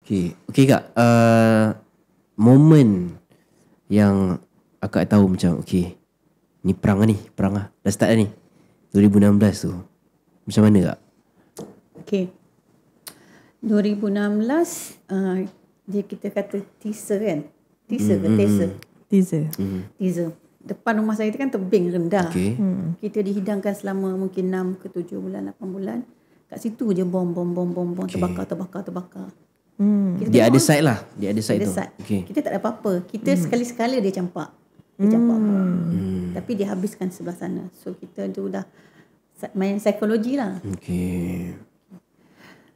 Okay Kak, momen yang akak tahu macam okay, ni perang lah, dah start dah ni 2016 tu. Macam mana Kak? Okay, 2016 dia kita kata teaser kan. Teaser ke teaser? Teaser. Depan rumah saya tu kan tebing rendah. Kita dihidangkan selama mungkin 6 ke 7 bulan, 8 bulan. Kat situ je bom terbakar. Dia ada side lah. Dia ada side tu. Kita tak ada apa-apa. Kita sekali-sekala dia campak. Dia campak. Tapi dia habiskan sebelah sana. So kita tu dah main psikologi lah.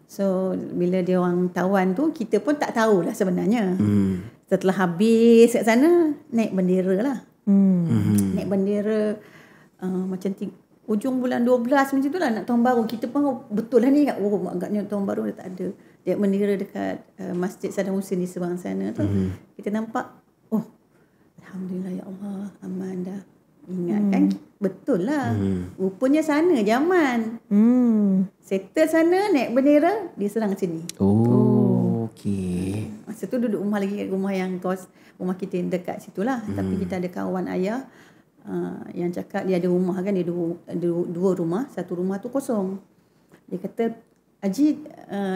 So bila dia orang tawan tu, kita pun tak tahulah sebenarnya. Setelah habis kat sana, naik bendera lah. Naik bendera macam ujung bulan 12 macam tu lah, nak tahun baru. Kita pun betul lah ni, agaknya tahun baru dah tak ada. Dia bendera dekat Masjid Saddam Hussein di seberang sana tu. Kita nampak, oh Alhamdulillah ya Allah, aman dah. Ingat kan, betul lah. Rupanya sana zaman. Settle sana, naik bendera, dia serang sini. Masa tu duduk rumah lagi, rumah yang rumah kita yang dekat situ lah. Tapi kita ada kawan ayah yang cakap dia ada rumah kan, dia ada dua rumah. Satu rumah tu kosong. Dia kata, Haji,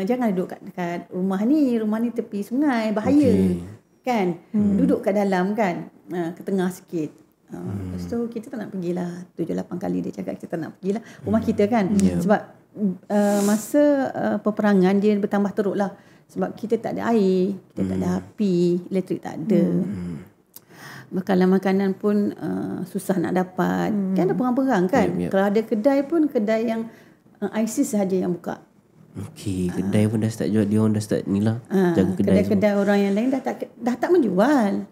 jangan duduk kat rumah ni tepi sungai, bahaya. Kan? Duduk kat dalam kan, ke tengah sikit. Lepas tu kita tak nak pergilah. 7-8 kali dia cakap kita tak nak pergilah rumah kita kan. Sebab masa peperangan dia bertambah teruk lah. Sebab kita tak ada air, kita tak ada api, elektrik tak ada. Makanan pun susah nak dapat. Kan ada perang-perang kan. Kalau ada kedai pun kedai yang ISIS sahaja yang buka. Kedai pun dah start jual, dia orang dah start ni lah, jaga kedai orang yang lain dah tak menjual.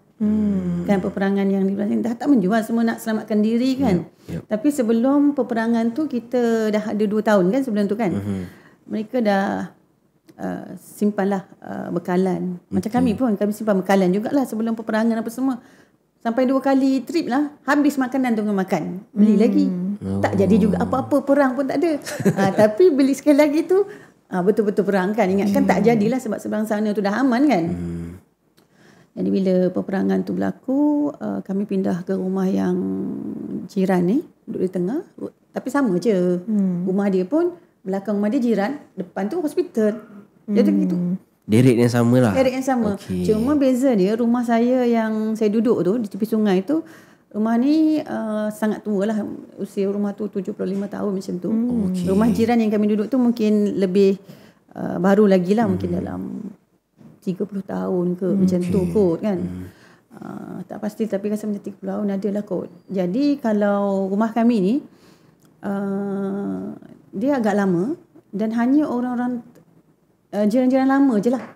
Kan peperangan yang di belakang dah tak menjual, semua nak selamatkan diri kan. Tapi sebelum peperangan tu kita dah ada 2 tahun kan sebelum tu kan. Mereka dah simpanlah bekalan. Macam kami simpan bekalan jugalah sebelum peperangan apa semua. Sampai 2 kali trip lah, habis makanan tengah makan, beli lagi. Tak jadi juga apa-apa, perang pun tak ada. Tapi beli sekali lagi tu betul-betul perang kan. Ingatkan tak jadilah sebab seberang sana tu dah aman kan. Jadi bila peperangan tu berlaku, kami pindah ke rumah yang jiran ni, duduk di tengah. Tapi sama je. Rumah dia pun, belakang rumah dia jiran, depan tu hospital. Jadi gitu. Direct yang sama lah. Direct yang sama. Cuma beza dia, rumah saya yang saya duduk tu, di tepi sungai tu, rumah ni sangat tua lah. Usia rumah tu 75 tahun macam tu. Rumah jiran yang kami duduk tu mungkin lebih baru lagi lah. Mungkin dalam 30 tahun ke macam tu kot kan. Tak pasti tapi rasa macam 30 tahun adalah kot. Jadi kalau rumah kami ni dia agak lama dan hanya orang-orang jiran-jiran lama je lah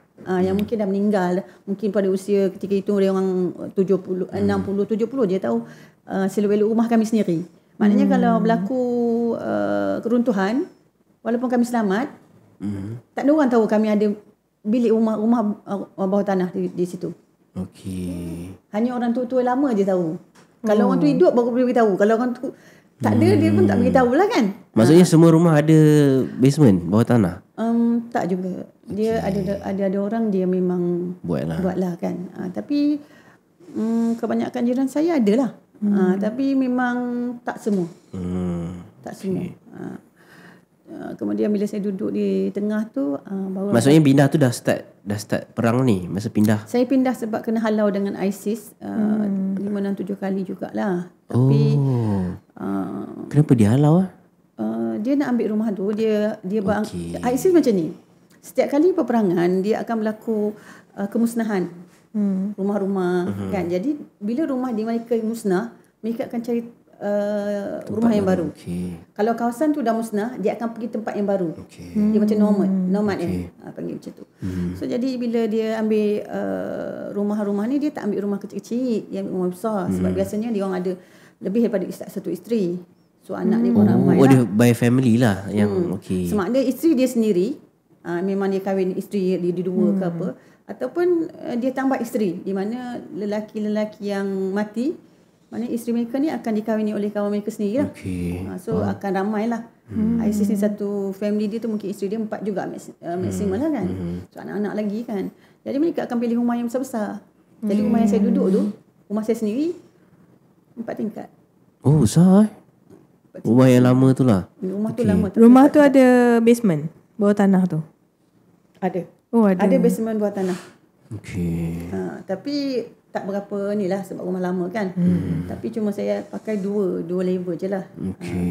yang mungkin dah meninggal. Mungkin pada usia ketika itu dia orang 70, 60, 70 dia tahu seluk-beluk rumah kami sendiri. Maknanya kalau berlaku keruntuhan, walaupun kami selamat, tak ada orang tahu kami ada bilik rumah bawah tanah di situ. Hanya orang tua-tua lama je tahu. Kalau orang tu hidup baru boleh beritahu. Kalau orang tu tak ada, dia pun tak beritahu lah kan. Maksudnya semua rumah ada basement bawah tanah? Tak juga. Dia ada orang dia memang buat lah kan. Tapi kebanyakan jiran saya ada lah. Tapi memang tak semua. Tak semua. Kemudian bila saya duduk di tengah tu baru maksudnya pindah tu dah start perang ni masa pindah? Saya pindah sebab kena halau dengan ISIS 5-6-7 kali jugalah. Tapi kenapa dia halau lah? Dia nak ambil rumah tu. Dia ISIS macam ni. Setiap kali peperangan dia akan berlaku kemusnahan rumah-rumah kan. Jadi bila rumah di mereka musnah, mereka akan cari rumah yang baru. Kalau kawasan tu dah musnah, dia akan pergi tempat yang baru. Dia macam nomad panggil macam tu. So jadi bila dia ambil rumah-rumah ni, dia tak ambil rumah kecil-kecil, dia ambil rumah besar. Sebab biasanya dia orang ada lebih daripada satu isteri. So anak dia pun ramai lah. Dia by family lah yang Semak dia isteri dia sendiri, memang dia kahwin isteri dia dua ke apa, ataupun dia tambah isteri, di mana lelaki-lelaki yang mati, mana isteri mereka ni akan dikahwini oleh kawan mereka sendiri lah. So akan ramai lah ISIS ni satu family dia tu mungkin isteri dia 4 juga maksimal lah kan. So anak-anak lagi kan. Jadi mereka akan pilih rumah yang besar-besar. Jadi rumah yang saya duduk tu, rumah saya sendiri 4 tingkat. Oh, besar rumah yang lama tu lah. Rumah tu lama. Rumah tu ada basement bawah tanah tu? Ada. Oh, ada. Ada basement bawah tanah. Okey. Tapi tak berapa ni lah sebab rumah lama kan. Tapi cuma saya pakai dua level je lah.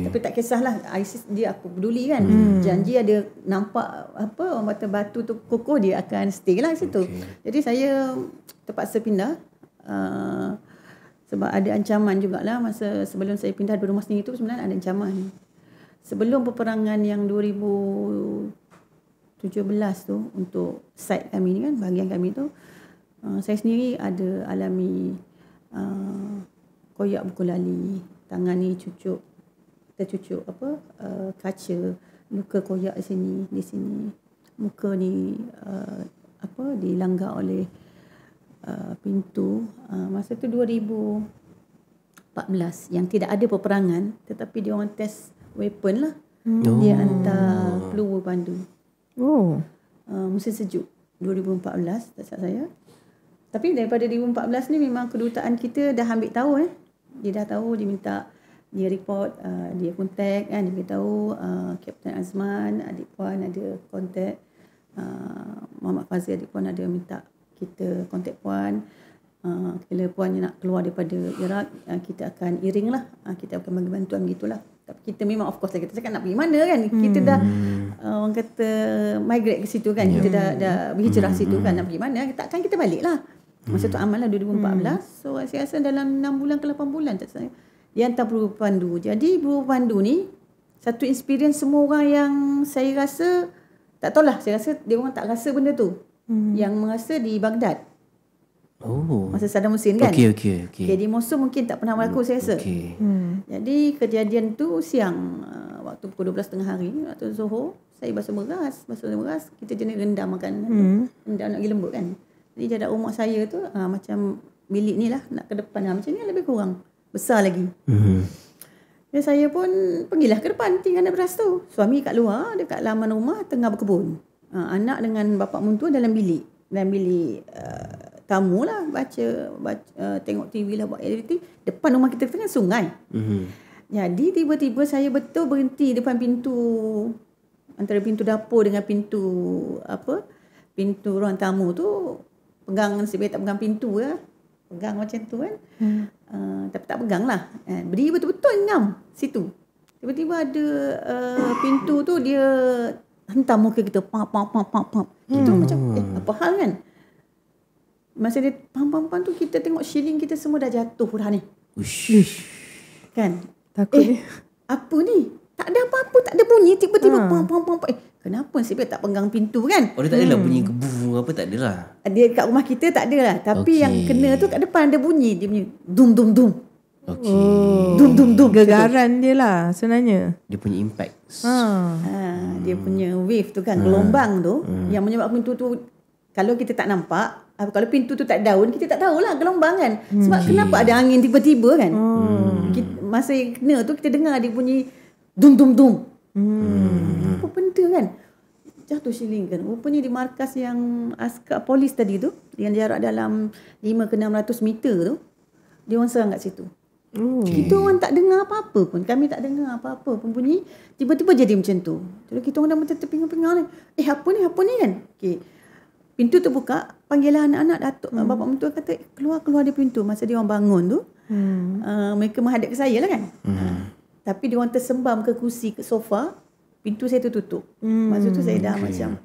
Tapi tak kisahlah, ISIS dia aku peduli kan. Janji ada nampak apa orang kata batu tu kokoh, dia akan stay lah situ. Jadi saya terpaksa pindah sebab ada ancaman jugalah. Masa sebelum saya pindah rumah sendiri tu sebenarnya ada ancaman. Sebelum peperangan yang 2017 tu untuk site kami ni kan, bahagian kami tu, saya sendiri ada alami koyak buku lali, tangan ni tercucuk kaca, luka koyak di sini, muka ni dilanggar oleh pintu. Masa tu 2014 yang tidak ada peperangan, tetapi dia orang test weapon lah. Dia hantar peluru pandu. Musim sejuk 2014 tak salah saya. Tapi daripada 2014 ni memang kedutaan kita dah ambil tahu Dia dah tahu, dia minta, dia report, dia kontak kan, dia beritahu Kapten Azman, adik puan ada kontak, Muhammad Fazil adik puan ada minta kita kontak puan. Bila puan nak keluar daripada Iraq, kita akan iring lah, kita akan bagi bantuan gitulah. Tapi kita memang of course lah, kita cakap nak pergi mana kan, kita dah orang kata migrate ke situ kan, kita dah berhijrah situ kan, nak pergi mana, takkan kita balik lah. Masa tu amal lah 2014. So saya rasa dalam 6 bulan ke 8 bulan tak salah, dia hantar peluru pandu. Jadi peluru pandu ni satu experience semua orang yang saya rasa, tak tahulah, saya rasa dia orang tak rasa benda tu. Yang merasa di Baghdad. Masa Saddam Hussein kan. Okey. Di Mosul mungkin tak pernah berlaku saya rasa. Jadi kejadian tu siang, waktu pukul 12.30 hari, waktu Zuhur, saya basuh beras, kita jenis rendam makan. Rendam nak pergi lembut kan. Jadi jarak rumah saya tu macam bilik ni lah, nak ke depan macam ni lebih kurang. Besar lagi. Jadi saya pun pergilah ke depan tinggal beras tu. Suami kat luar, dekat laman rumah tengah berkebun. Anak dengan bapa mentua dalam bilik. Tamu lah, baca tengok TV lah, buat aktiviti. Depan rumah kita kan sungai. Jadi tiba-tiba saya betul berhenti depan pintu, antara pintu dapur dengan pintu ruang tamu tu. Pegang, sebenarnya tak pegang pintu lah, pegang macam tu kan. Tapi tak pegang lah, berdiri betul-betul ngam situ. Tiba-tiba ada pintu tu dia hentam muka kita, pam. Itu macam apa hal kan. Masa dia pam tu, kita tengok shilling kita semua dah jatuh dah ni. Kan? Takut apa ni? Tak ada apa-apa, tak ada bunyi, tiba-tiba pam. Kenapa nasib baik tak pegang pintu kan? Dia tak adalah bunyi gebu apa, tak adalah. Dia kat rumah kita tak ada lah. Tapi yang kena tu kat depan ada bunyi. Dia bunyi dum. Dum. Gegaran dia lah sebenarnya. Dia punya impact. Dia punya wave tu kan, gelombang tu yang menyebabkan pintu tu, kalau kita tak nampak, kalau pintu tu tak daun, kita tak tahulah gelombang kan. Sebab kenapa ada angin tiba-tiba kan. Masa kena tu kita dengar dia bunyi dum. Apa benda kan? Jatuh shilling kan. Rupanya di markas yang askar polis tadi tu, yang jarak dalam 5 ke 600 meter tu, dia orang serang kat situ. Kita orang tak dengar apa-apa pun. Kami tak dengar apa-apa pun bunyi. Tiba-tiba jadi macam tu. Jadi kita orang dah macam terpinga-pinga ni. Apa ni kan? Okay. Pintu terbuka, panggilah anak-anak, datuk, bapa mentua kata, keluar dari pintu. Masa dia orang bangun tu, mereka menghadap ke saya lah kan. Tapi dia orang tersembam ke kursi, ke sofa. Pintu saya tertutup. Masa tu saya dah macam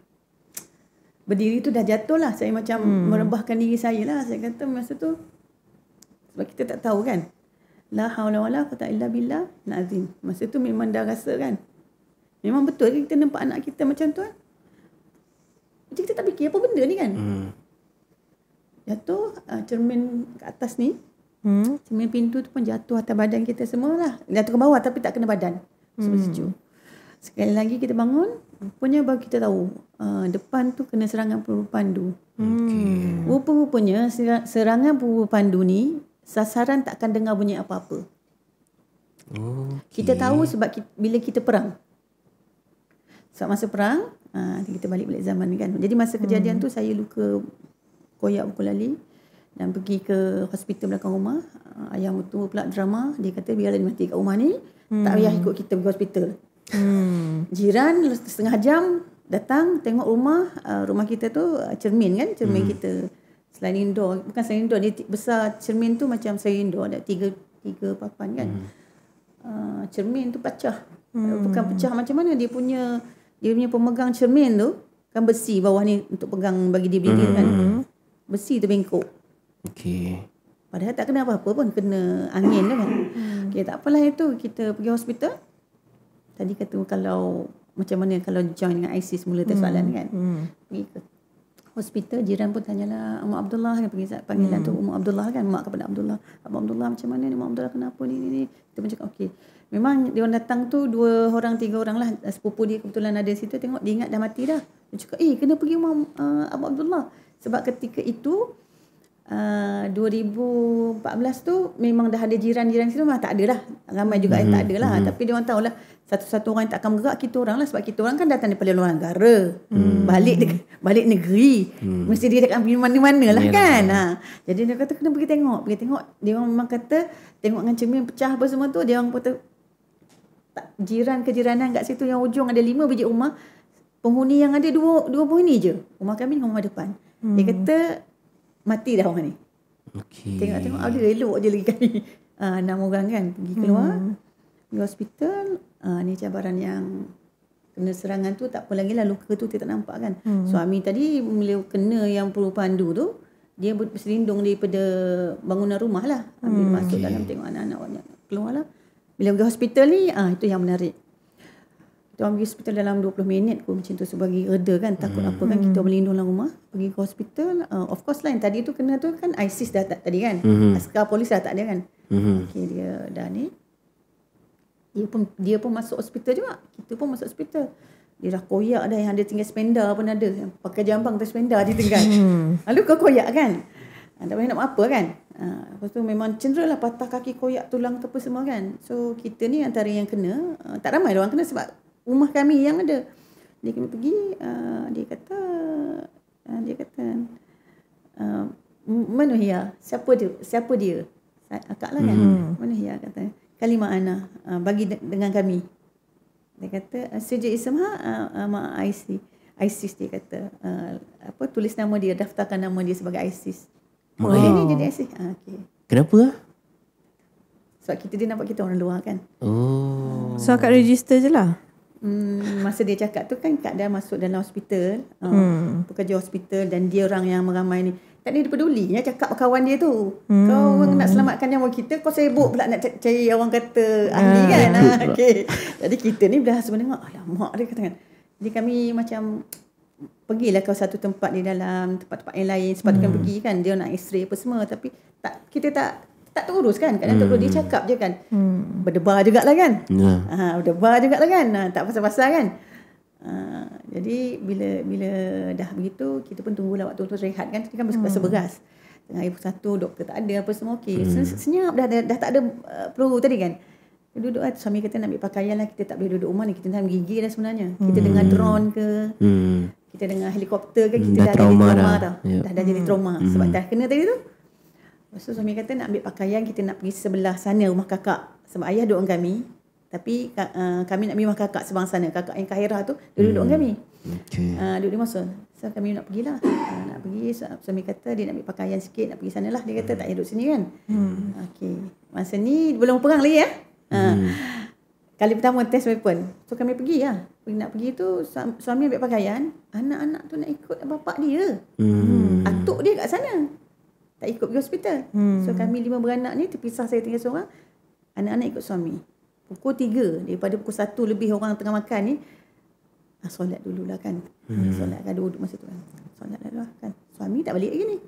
berdiri tu dah jatuh lah. Saya macam merebahkan diri saya lah. Saya kata masa tu, sebab kita tak tahu kan, la haula wala quwwata illa billah nazim. Masa tu memang dah rasa kan, memang betul kita nampak anak kita macam tu kan. Macam kita tak fikir apa benda ni kan. Jatuh, cermin kat atas ni, cermin pintu tu pun jatuh atas badan kita semua lah. Jatuh ke bawah tapi tak kena badan. Sejuk. Sekali lagi kita bangun, rupanya baru kita tahu depan tu kena serangan peluru pandu. Rupa-rupanya serangan peluru pandu ni sasaran tak akan dengar bunyi apa-apa. Kita tahu sebab bila kita perang. Sebab masa perang, kita balik zaman ni kan. Jadi masa kejadian tu saya luka koyak buku lali dan pergi ke hospital belakang rumah. Ayah mertua pula drama, dia kata biarlah dia mati kat rumah ni, tak payah ikut kita pergi hospital. Jiran setengah jam datang tengok rumah kita tu cermin kan, cermin kita sliding door, bukan sliding door, dia besar, cermin tu macam sliding door, ada tiga papan kan. Cermin tu pecah. Bukan pecah macam mana, dia punya pemegang cermin tu kan besi bawah ni untuk pegang bagi dia berdiri kan. Besi tu bengkok. Okey. Padahal tak kena apa-apa pun, kena angin tu kan. Okey, tak apalah itu, kita pergi hospital. Tadi kata kalau macam mana kalau join dengan ISIS mula tu soalan kan. Pergi ke hospital, jiran pun tanyalah Mak Abdullah kan, pergi panggilan tu Mak Abdullah kan, mak kepada Abdullah. Abang Abdullah macam mana ni, Mak Abdullah kenapa ni. Kita pun cakap okey. Memang dia orang datang tu 2 orang 3 orang lah, sepupu dia kebetulan ada situ, tengok dia ingat dah mati dah. Dia cakap kena pergi rumah Abang Abdullah. Sebab ketika itu 2014 tu memang dah ada jiran-jiran situ, memang tak ada lah. Ramai juga yang tak ada lah. Tapi dia orang tahulah satu-satu orang yang tak akan bergerak kita orang lah. Sebab kita orang kan datang daripada luar negara. Balik negeri. Mesti dia akan pergi mana-mana lah kan. Jadi dia kata kena pergi tengok. Dia orang memang kata tengok dengan cermin pecah apa semua tu. Dia orang kata jiran kejiranan kat situ yang ujung ada 5 biji rumah. Penghuni yang ada dua penghuni je. Rumah kami dengan rumah depan. Dia kata mati dah orang ni. Okey. Tengok ada elok je lagi kami. 6 orang kan pergi keluar di hospital. Ni cabaran yang kena serangan tu, tak apa lagi lah, luka tu kita tak nampak kan. Suami tadi bila kena yang peluru pandu tu, dia berselindung daripada bangunan rumah lah. Bila masuk dalam tengok anak-anak keluar lah. Bila pergi hospital ni, itu yang menarik. Kita orang pergi hospital dalam 20 minit kot macam tu sebagai reda kan. Takut apa kan, kita berlindung dalam rumah. Pergi ke hospital. Of course lah yang tadi tu kena tu kan ISIS dah tak tadi kan. Askar polis dah tak ada kan. Okay, dia dah ni. Dia pun masuk hospital juga. Kita pun masuk hospital. Dia dah koyak dah, yang ada tinggal spender pun ada. Yang pakai jambang tu spender dia tinggal. Lalu kau koyak kan. Tak payah nak apa kan. Lepas tu memang cenderung lah patah kaki, koyak tulang tu apa semua kan. So kita ni antara yang kena. Tak ramai orang kena sebab rumah kami yang ada. Dia kena pergi, dia kata mana Hia? Siapa dia? Akak lah kan. Mana Hia kata. Kalimah ana, bagi dengan kami. Dia kata sejak Isma mak ISIS dia kata tulis nama dia, daftarkan nama dia sebagai ISIS. Boleh ni jadi ISIS. Okey. Kenapa lah? Sebab dia nampak kita orang luar kan. So akak register je lah. Masa dia cakap tu kan Kak dah masuk dalam hospital, pekerja hospital, dan dia orang yang meramai ni. Tak ada peduli ya cakap kawan dia tu. Kau nak selamatkan nyawa kita, kau sibuk pula nak cari orang kata ahli kan. Okey. Jadi kita ni dah sebenarnya alamak dia kata kan. Jadi kami macam pergilah ke satu tempat di dalam tempat-tempat yang lain, sepatutnya pergi kan. Dia nak x-ray apa semua, tapi kita tak terurus kan. Kadang dia cakap je kan. Berdebar jugalah kan. Berdebar jugalah kan. Tak pasal-pasal kan. Jadi bila dah begitu, kita pun tunggulah waktu tu rehat kan. Kita kan berberas. Tengah hari 1 doktor tak ada apa semua okey. Senyap dah tak ada peluru tadi kan. Duduk suami kata nak ambil pakaian lah, kita tak boleh duduk rumah ni, kita nak gigi dah sebenarnya. Kita dengar drone ke, kita dengar helikopter ke, kita dah jadi trauma dah. Dah jadi trauma sebab dah kena tadi tu. Lepas tu suami kata nak ambil pakaian, kita nak pergi sebelah sana rumah kakak. Sebab ayah duduk dengan kami. Tapi kami nak pergi rumah kakak sebelah sana. Kakak yang Kahirah tu, dia duduk dengan kami. Duduk di Mosul. So kami nak pergilah. Nak pergi, suami kata dia nak ambil pakaian sikit, nak pergi sana lah. Dia kata tak payah duduk sini kan. Okey. Masa ni belum perang lagi ya. Kali pertama test weapon. So kami pergi lah. Nak pergi tu, suami ambil pakaian. Anak-anak tu nak ikut bapak dia. Atuk dia kat sana. Tak ikut pergi hospital. So kami 5 beranak ni terpisah, saya tinggal seorang. Anak-anak ikut suami. Pukul 3 daripada pukul 1 lebih orang tengah makan ni. Solat dululah kan. Solat kan, duduk masa tu kan. Solat dulu lah kan. Suami tak balik lagi ni.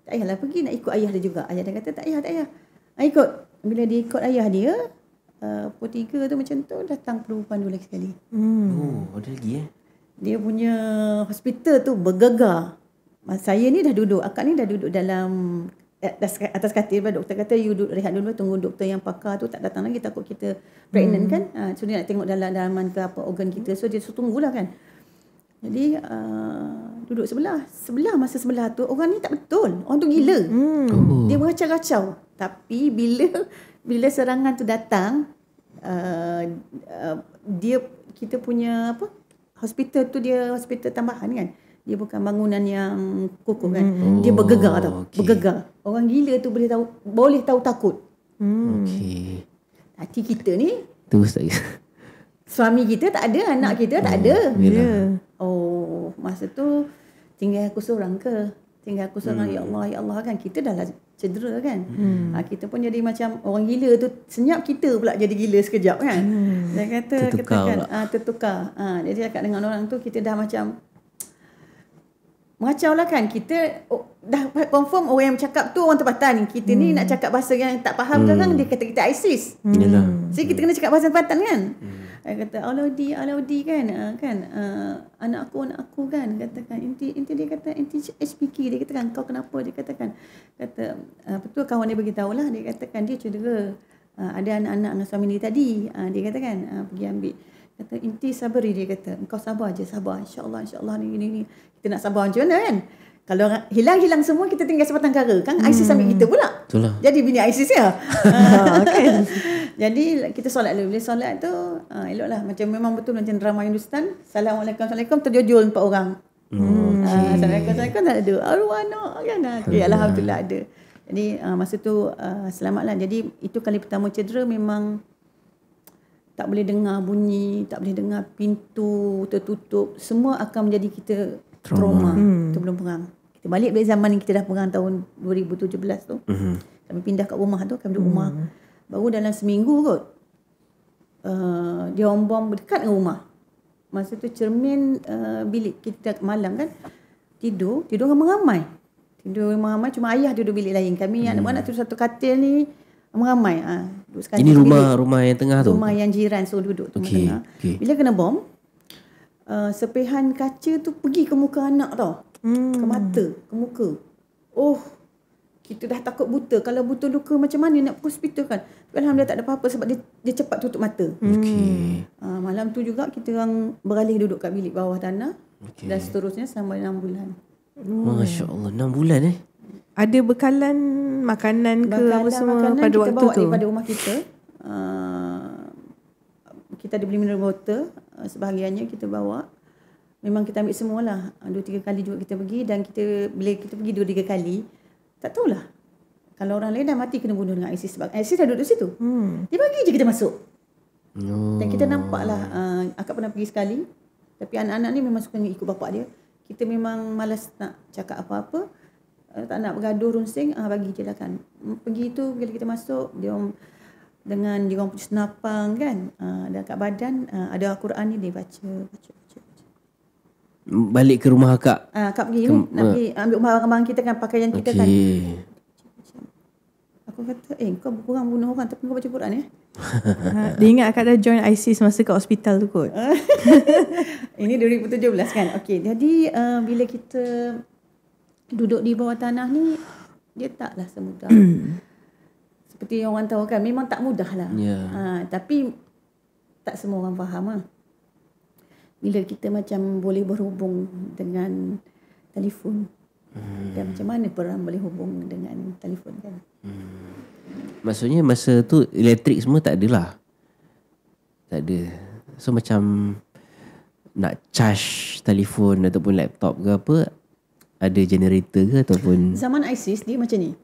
Tak payahlah pergi, nak ikut ayah dia juga. Ayah dia kata tak payah. Ikut. Bila dia ikut ayah dia, pukul 3 tu macam tu datang peluru pandu lagi sekali. Ada lagi Dia punya hospital tu bergegar. Saya ni dah duduk, akak ni dah duduk dalam atas katil. Doktor kata you duduk rehat dulu, tunggu doktor yang pakar tu tak datang lagi, takut kita pregnant kan. So dia nak tengok dalaman ke apa organ kita, so dia tunggulah kan. Jadi duduk sebelah masa sebelah tu orang ni tak betul, orang tu gila. Dia mengacau-acau. Tapi bila serangan tu datang, dia kita punya hospital tu dia hospital tambahan kan. Dia bukan bangunan yang kukuh kan. Dia bergegar tau. Bergegar. Orang gila tu boleh tahu takut. Okey. Hati kita ni, Terus tak. suami kita tak ada, anak kita tak ada. Yalah. Oh, masa tu tinggal aku seorang ke? Tinggal aku seorang, ya Allah kan. Kita dah lah cedera kan. Kita pun jadi macam orang gila tu, senyap kita pula jadi gila sekejap kan. Dia kata tertukar. Dia cakap dengan orang tu, kita dah macam mengacau lah kan. Kita dah confirm orang yang bercakap tu orang tempatan. Kita ni nak cakap bahasa yang tak faham kan, dia kata kita ISIS. Jadi kita kena cakap bahasa tempatan kan. Dia kata Alaudi kan, anak aku kan, katakan inti dia kata inti HPK, dia katakan kau kenapa, dia katakan betul kawan dia beritahu lah, dia katakan dia cedera, ada anak-anak dengan suami dia tadi, dia katakan pergi ambil. Kata inti sabari, dia kata engkau sabar je, sabar, insyaallah ni kita nak sabar macam mana kan. Kalau hilang semua, kita tinggal sebatang kara kan. ISIS ambil kita pula. Itulah. Jadi bini ISIS ya. Kan? Jadi kita solat dulu. Bila solat tu eloklah, macam memang betul macam drama Hindustan. Assalamualaikum terjojol 4 orang. Assalamualaikum tak ada. Arwah anak kan. Okay, alhamdulillah ada. Jadi masa tu selamatlah. Jadi itu kali pertama cedera, memang tak boleh dengar bunyi, tak boleh dengar pintu tertutup. Semua akan menjadi kita trauma. Itu belum perang. Kita balik dari zaman yang kita dah perang tahun 2017 tu. Kami pindah kat rumah tu, kami duduk rumah. Baru dalam seminggu kot, dia orang bom dekat dengan rumah. Masa tu cermin bilik kita malam kan, tidur ramai-ramai. Cuma ayah duduk bilik lain. Kami anak-anak tidur satu katil ni ramai. Ini rumah yang tengah tu? Rumah yang jiran, so duduk tu tengah. Bila kena bom, sepihan kaca tu pergi ke muka anak tau. Ke mata, ke muka. Kita dah takut buta. Kalau buta luka macam mana nak pergi hospital kan. Tapi alhamdulillah tak ada apa-apa sebab dia cepat tutup mata. Malam tu juga kita orang beralih duduk kat bilik bawah tanah. Dan seterusnya selama 6 bulan. Masya Allah, 6 bulan Ada bekalan makanan ke apa semua pada waktu tu? Kita bawa daripada rumah kita. Kita ada beli mineral water, sebahagiannya kita bawa. Memang kita ambil semualah. 2-3 kali juga kita pergi, dan bila kita pergi 2-3 kali, tak tahulah. Kalau orang lain dah mati kena bunuh dengan ISIS, sebab ISIS dah duduk situ. Dia bagi je kita masuk. Dan kita nampaklah, akak pernah pergi sekali, tapi anak-anak ni memang suka ikut bapak dia. Kita memang malas nak cakap apa-apa, tak nak bergaduh runsing, bagi je lah kan. Pergi tu, bila kita masuk, dia orang dengan dia orang punya senapang kan, dan kat badan ada Al-Quran ni, dia baca. Balik ke rumah akak? Akak pergi ni, nak pergi ambil barang-barang kita kan, pakaian kita kan. Aku kata, kau kurang bunuh orang tapi kau baca Quran ya? Dia ingat akak dah join ISIS masa kat hospital tu kot. Ini 2017 kan. Okey, jadi bila kita duduk di bawah tanah ni, dia taklah semudah. Seperti yang orang tahu kan, memang tak mudah lah. Tapi tak semua orang faham lah. Bila kita macam boleh berhubung dengan telefon. Dan macam mana perang boleh hubung dengan telefon kan. Maksudnya masa tu elektrik semua tak adalah. Tak ada. So macam nak charge telefon ataupun laptop ke apa, ada generator ke ataupun? Zaman ISIS dia macam ni.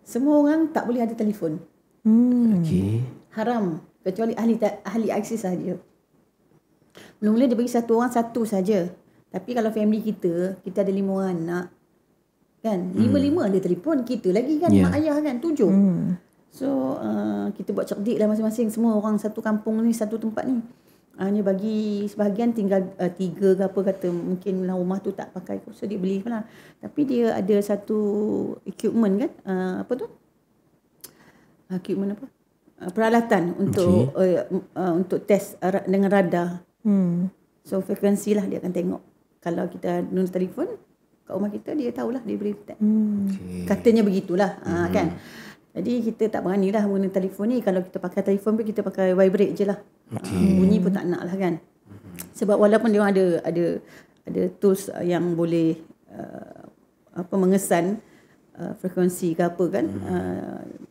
Semua orang tak boleh ada telefon. Haram. Kecuali ahli ISIS saja. Mula-mula dia bagi satu orang satu saja. Tapi kalau family kita ada 5 orang anak kan, 5 ada telefon, kita lagi kan, mak ayah kan 7. So kita buat cerdik lah masing-masing, semua orang satu kampung ni, satu tempat ni. Hanya bagi sebahagian tinggal 3 ke apa, kata mungkin rumah tu tak pakai, so dia beli lah. Tapi dia ada satu equipment kan, apa tu? Equipment apa? Peralatan untuk test dengan radar. So frekuensi lah dia akan tengok. Kalau kita guna telefon, kat rumah kita, dia tahulah, dia boleh detect. Katanya begitulah. Kan. Jadi kita tak berani lah guna telefon ni. Kalau kita pakai telefon pun kita pakai vibrate je lah. Bunyi pun tak nak lah kan. Sebab walaupun dia ada tools yang boleh mengesan frekuensi ke apa kan,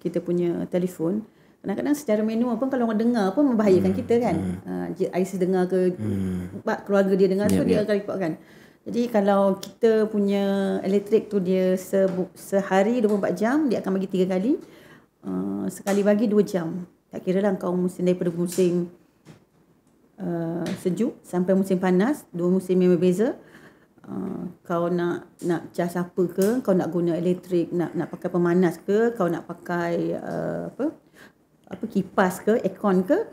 kita punya telefon, kadang-kadang secara manual pun kalau orang dengar pun membahayakan kita kan. IC dengar ke keluarga dia dengar tu dia akan reportkan. Jadi kalau kita punya elektrik tu dia sehari 24 jam, dia akan bagi 3 kali. Sekali bagi 2 jam. Tak kira lah kau musim daripada musim sejuk sampai musim panas, 2 musim yang berbeza. Kau nak cas apa ke, kau nak guna elektrik, nak pakai pemanas ke, kau nak pakai kipas ke, aircon ke,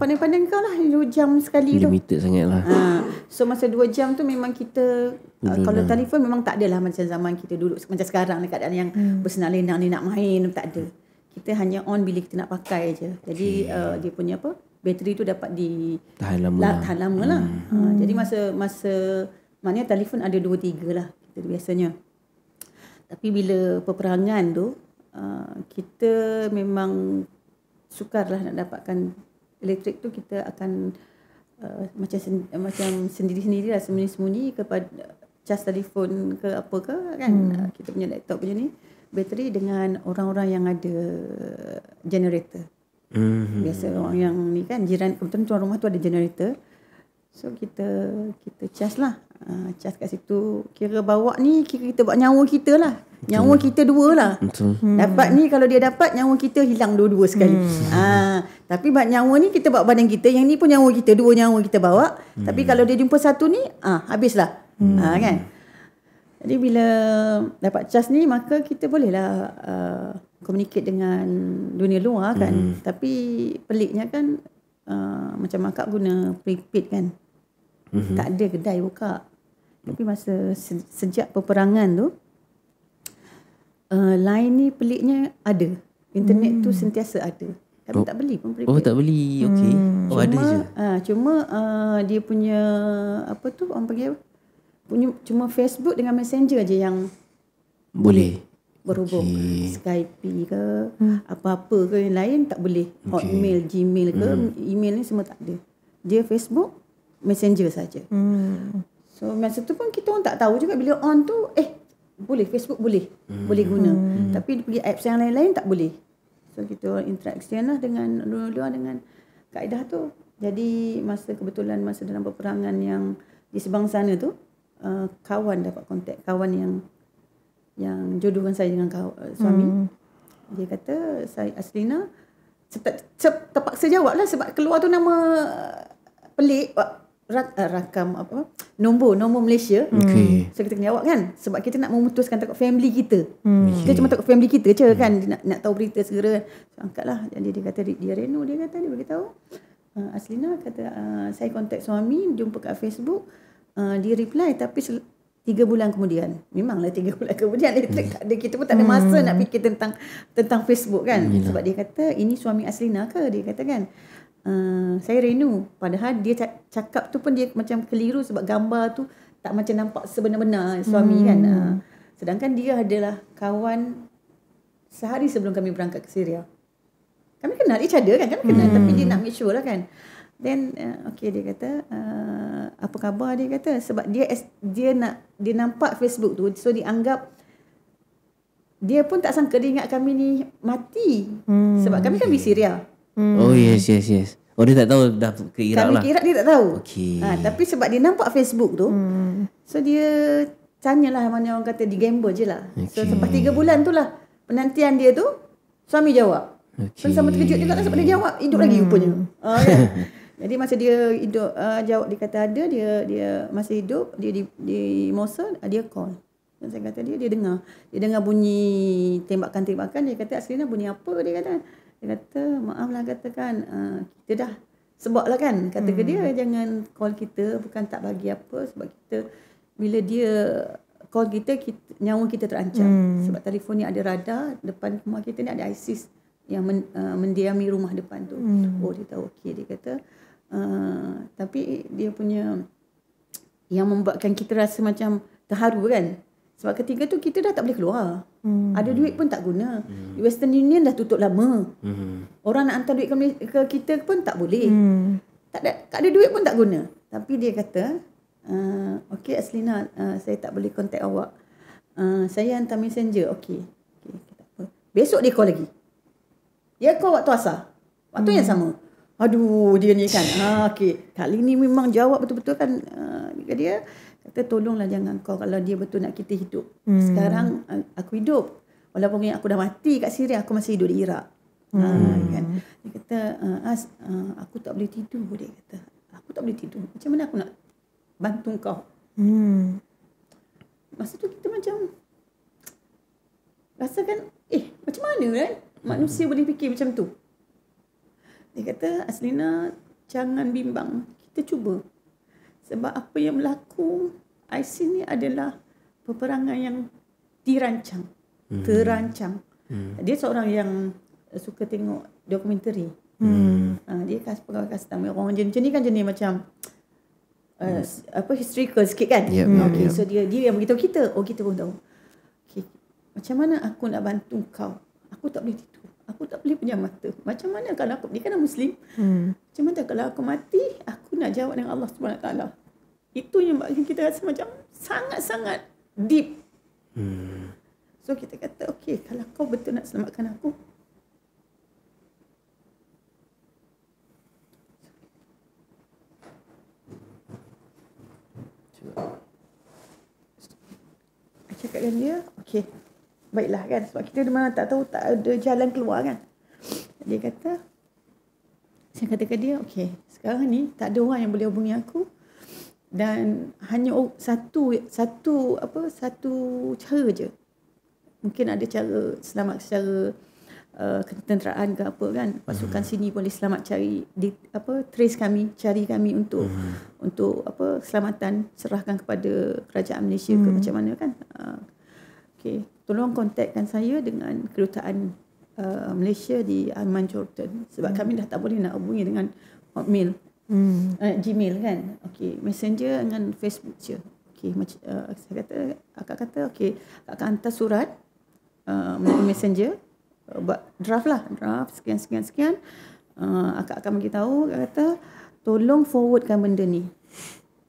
pandai-pandai kau lah 2 jam sekali tu. Limited sangat lah. So masa 2 jam tu memang kita kalau telefon memang tak adalah macam zaman kita dulu macam sekarang ni keadaan yang bersenang-lenang ni nak main, tak ada. Kita hanya on bila kita nak pakai je. Jadi dia punya bateri tu dapat tahan lama lah. Jadi masa maknanya telefon ada 2-3 lah kita biasanya. Tapi bila peperangan tu kita memang sukarlah nak dapatkan elektrik tu, kita akan macam sendiri-sendiri lah, sembunyi-sembunyi kepada cas telefon ke apa ke kan. Kita punya laptop punya ni bateri dengan orang-orang yang ada generator. Biasa orang yang ni kan, jiran kebetulan tuan rumah tu ada generator. So kita cas lah. Cas kat situ, kira bawa ni, kira kita buat nyawa kita lah. Nyawa kita 2 lah. Dapat ni, kalau dia dapat, nyawa kita hilang 2-2 sekali. Tapi nyawa ni kita bawa badan kita, yang ni pun nyawa kita, 2 nyawa kita bawa. Tapi kalau dia jumpa satu ni, habislah. Kan. Jadi bila dapat cas ni, maka kita bolehlah communicate dengan dunia luar kan. Tapi peliknya kan, macam akak guna prepaid kan. Tak ada kedai buka. Tapi masa sejak peperangan tu, line ni peliknya ada. Internet tu sentiasa ada. Tapi tak beli pun prepaid. Tak beli. Okey. Ada je. Cuma dia punya orang panggil cuma Facebook dengan Messenger je yang boleh berhubung. Skype ke apa-apa ke yang lain tak boleh. Hotmail, Gmail ke email ni semua tak ada. Dia Facebook, Messenger saja. So masa tu pun kita orang tak tahu juga, bila on tu boleh Facebook boleh guna. Tapi pergi apps yang lain-lain tak boleh. So kita interaction lah dengan luar dengan kaedah tu. Jadi kebetulan masa dalam peperangan yang di Sebang sana tu, kawan dapat kontak, kawan yang jodohkan saya dengan suami. Dia kata, saya Aslina, terpaksa jawab lah sebab keluar tu nama pelik, rakam nombor Malaysia. So kita kena jawab kan, sebab kita nak memutuskan takut family kita. Kita cuma takut family kita je kan, nak tahu berita segera. So, angkat lah. Jadi dia kata dia reno, dia beritahu Aslina kata saya kontak suami, jumpa kat Facebook. Dia reply tapi 3 bulan kemudian. Memanglah 3 bulan kemudian elektrik tak ada. Kita pun tak ada masa nak fikir tentang Facebook kan. Sebab dia kata, ini suami Aslina ke? Dia kata kan, saya renu. Padahal dia cakap tu pun dia macam keliru sebab gambar tu tak macam nampak sebenar-benar suami kan. Sedangkan dia adalah kawan sehari sebelum kami berangkat ke Syria. Kami kenal each other kan, kami kenal. Tapi dia nak make sure lah kan. Then dia kata apa khabar, dia kata sebab dia nampak Facebook tu, so dia anggap, dia pun tak sangka, dia ingat kami ni mati. Sebab kami kan di Syria. Oh yes. Oh dia tak tahu dah ke Iraq lah. Kami ke Iraq dia tak tahu. Tapi sebab dia nampak Facebook tu, so dia tanyalah, mana orang kata, di gamble je lah. So selepas 3 bulan tu lah penantian dia tu, suami jawab. So sama terkejut juga lah sebab dia jawab, hidup lagi rupanya. Kan? Jadi masa dia hidup, jawab, dia kata ada, dia masih hidup, dia di Mosul, dia call. Dan saya kata dia dengar bunyi tembakan-tembakan. Dia kata, Aslina, bunyi apa? Dia kata maaf lah, katakan kita dah sebab lah kan, kata ke dia, jangan call kita, bukan tak bagi apa, sebab kita bila dia call kita nyawa kita terancam. Sebab telefon ni ada radar, depan rumah kita ni ada ISIS yang mendiami rumah depan tu. Oh, dia tahu. Okey, dia kata tapi dia punya yang membuatkan kita rasa macam terharu kan. Sebab ketika tu kita dah tak boleh keluar. Ada duit pun tak guna. Western Union dah tutup lama. Orang nak hantar duit ke kita pun tak boleh. Tak ada duit pun tak guna. Tapi dia kata, okey Aslina, saya tak boleh contact awak. Saya hantar messenger. Okey, tak apa. Besok dia call lagi. Dia call waktu asar. Waktu yang sama. Aduh, dia ni kan. Okey, kali ni memang jawab betul-betul kan. Dia kata tolonglah jangan call kalau dia betul nak kita hidup. Sekarang aku hidup. Walaupun aku dah mati kat Syria, aku masih hidup di Iraq. Kan? Dia kata, aku tak boleh tidur. Dia kata, aku tak boleh tidur. Macam mana aku nak bantu kau? Masa tu kita macam rasakan, macam mana kan manusia boleh fikir macam tu? Dia kata, Aslina, jangan bimbang. Kita cuba. Sebab apa yang berlaku, ISIS ni adalah peperangan yang dirancang. Terancang. Dia seorang yang suka tengok dokumentari. Dia pegawai custom. Orang jenis ni kan jenis macam historical sikit kan. Okay, so dia yang beritahu kita. Kita pun tahu. Okay, macam mana aku nak bantu kau? Aku tak boleh tidur. Aku tak boleh pejam mata. Macam mana kalau aku, dia kan Muslim. Macam mana kalau aku mati, aku nak jawab dengan Allah SWT. Itu yang kita rasa macam sangat-sangat deep. So kita kata, okay, kalau kau betul nak selamatkan aku, cakap dengan dia, okey, baiklah kan. Sebab kita memang tak tahu, tak ada jalan keluar kan. Dia kata, saya kata ke dia, okey, sekarang ni tak ada orang yang boleh hubungi aku. Dan hanya satu cara je. Mungkin ada cara selamat secara ketenteraan ke apa kan. Pasukan sini boleh selamat cari, trace kami, cari kami untuk keselamatan, serahkan kepada kerajaan Malaysia ke macam mana kan. Okey, tolong kontakkan saya dengan kedutaan Malaysia di Amman, Jordan. Sebab kami dah tak boleh nak hubungi dengan Hotmail, Gmail kan. Okey, Messenger dengan Facebook je. Okey, akak kata okey, akak hantar surat melalui Messenger, buat draft sekian. Akak akan beritahu, akak kata tolong forwardkan benda ni.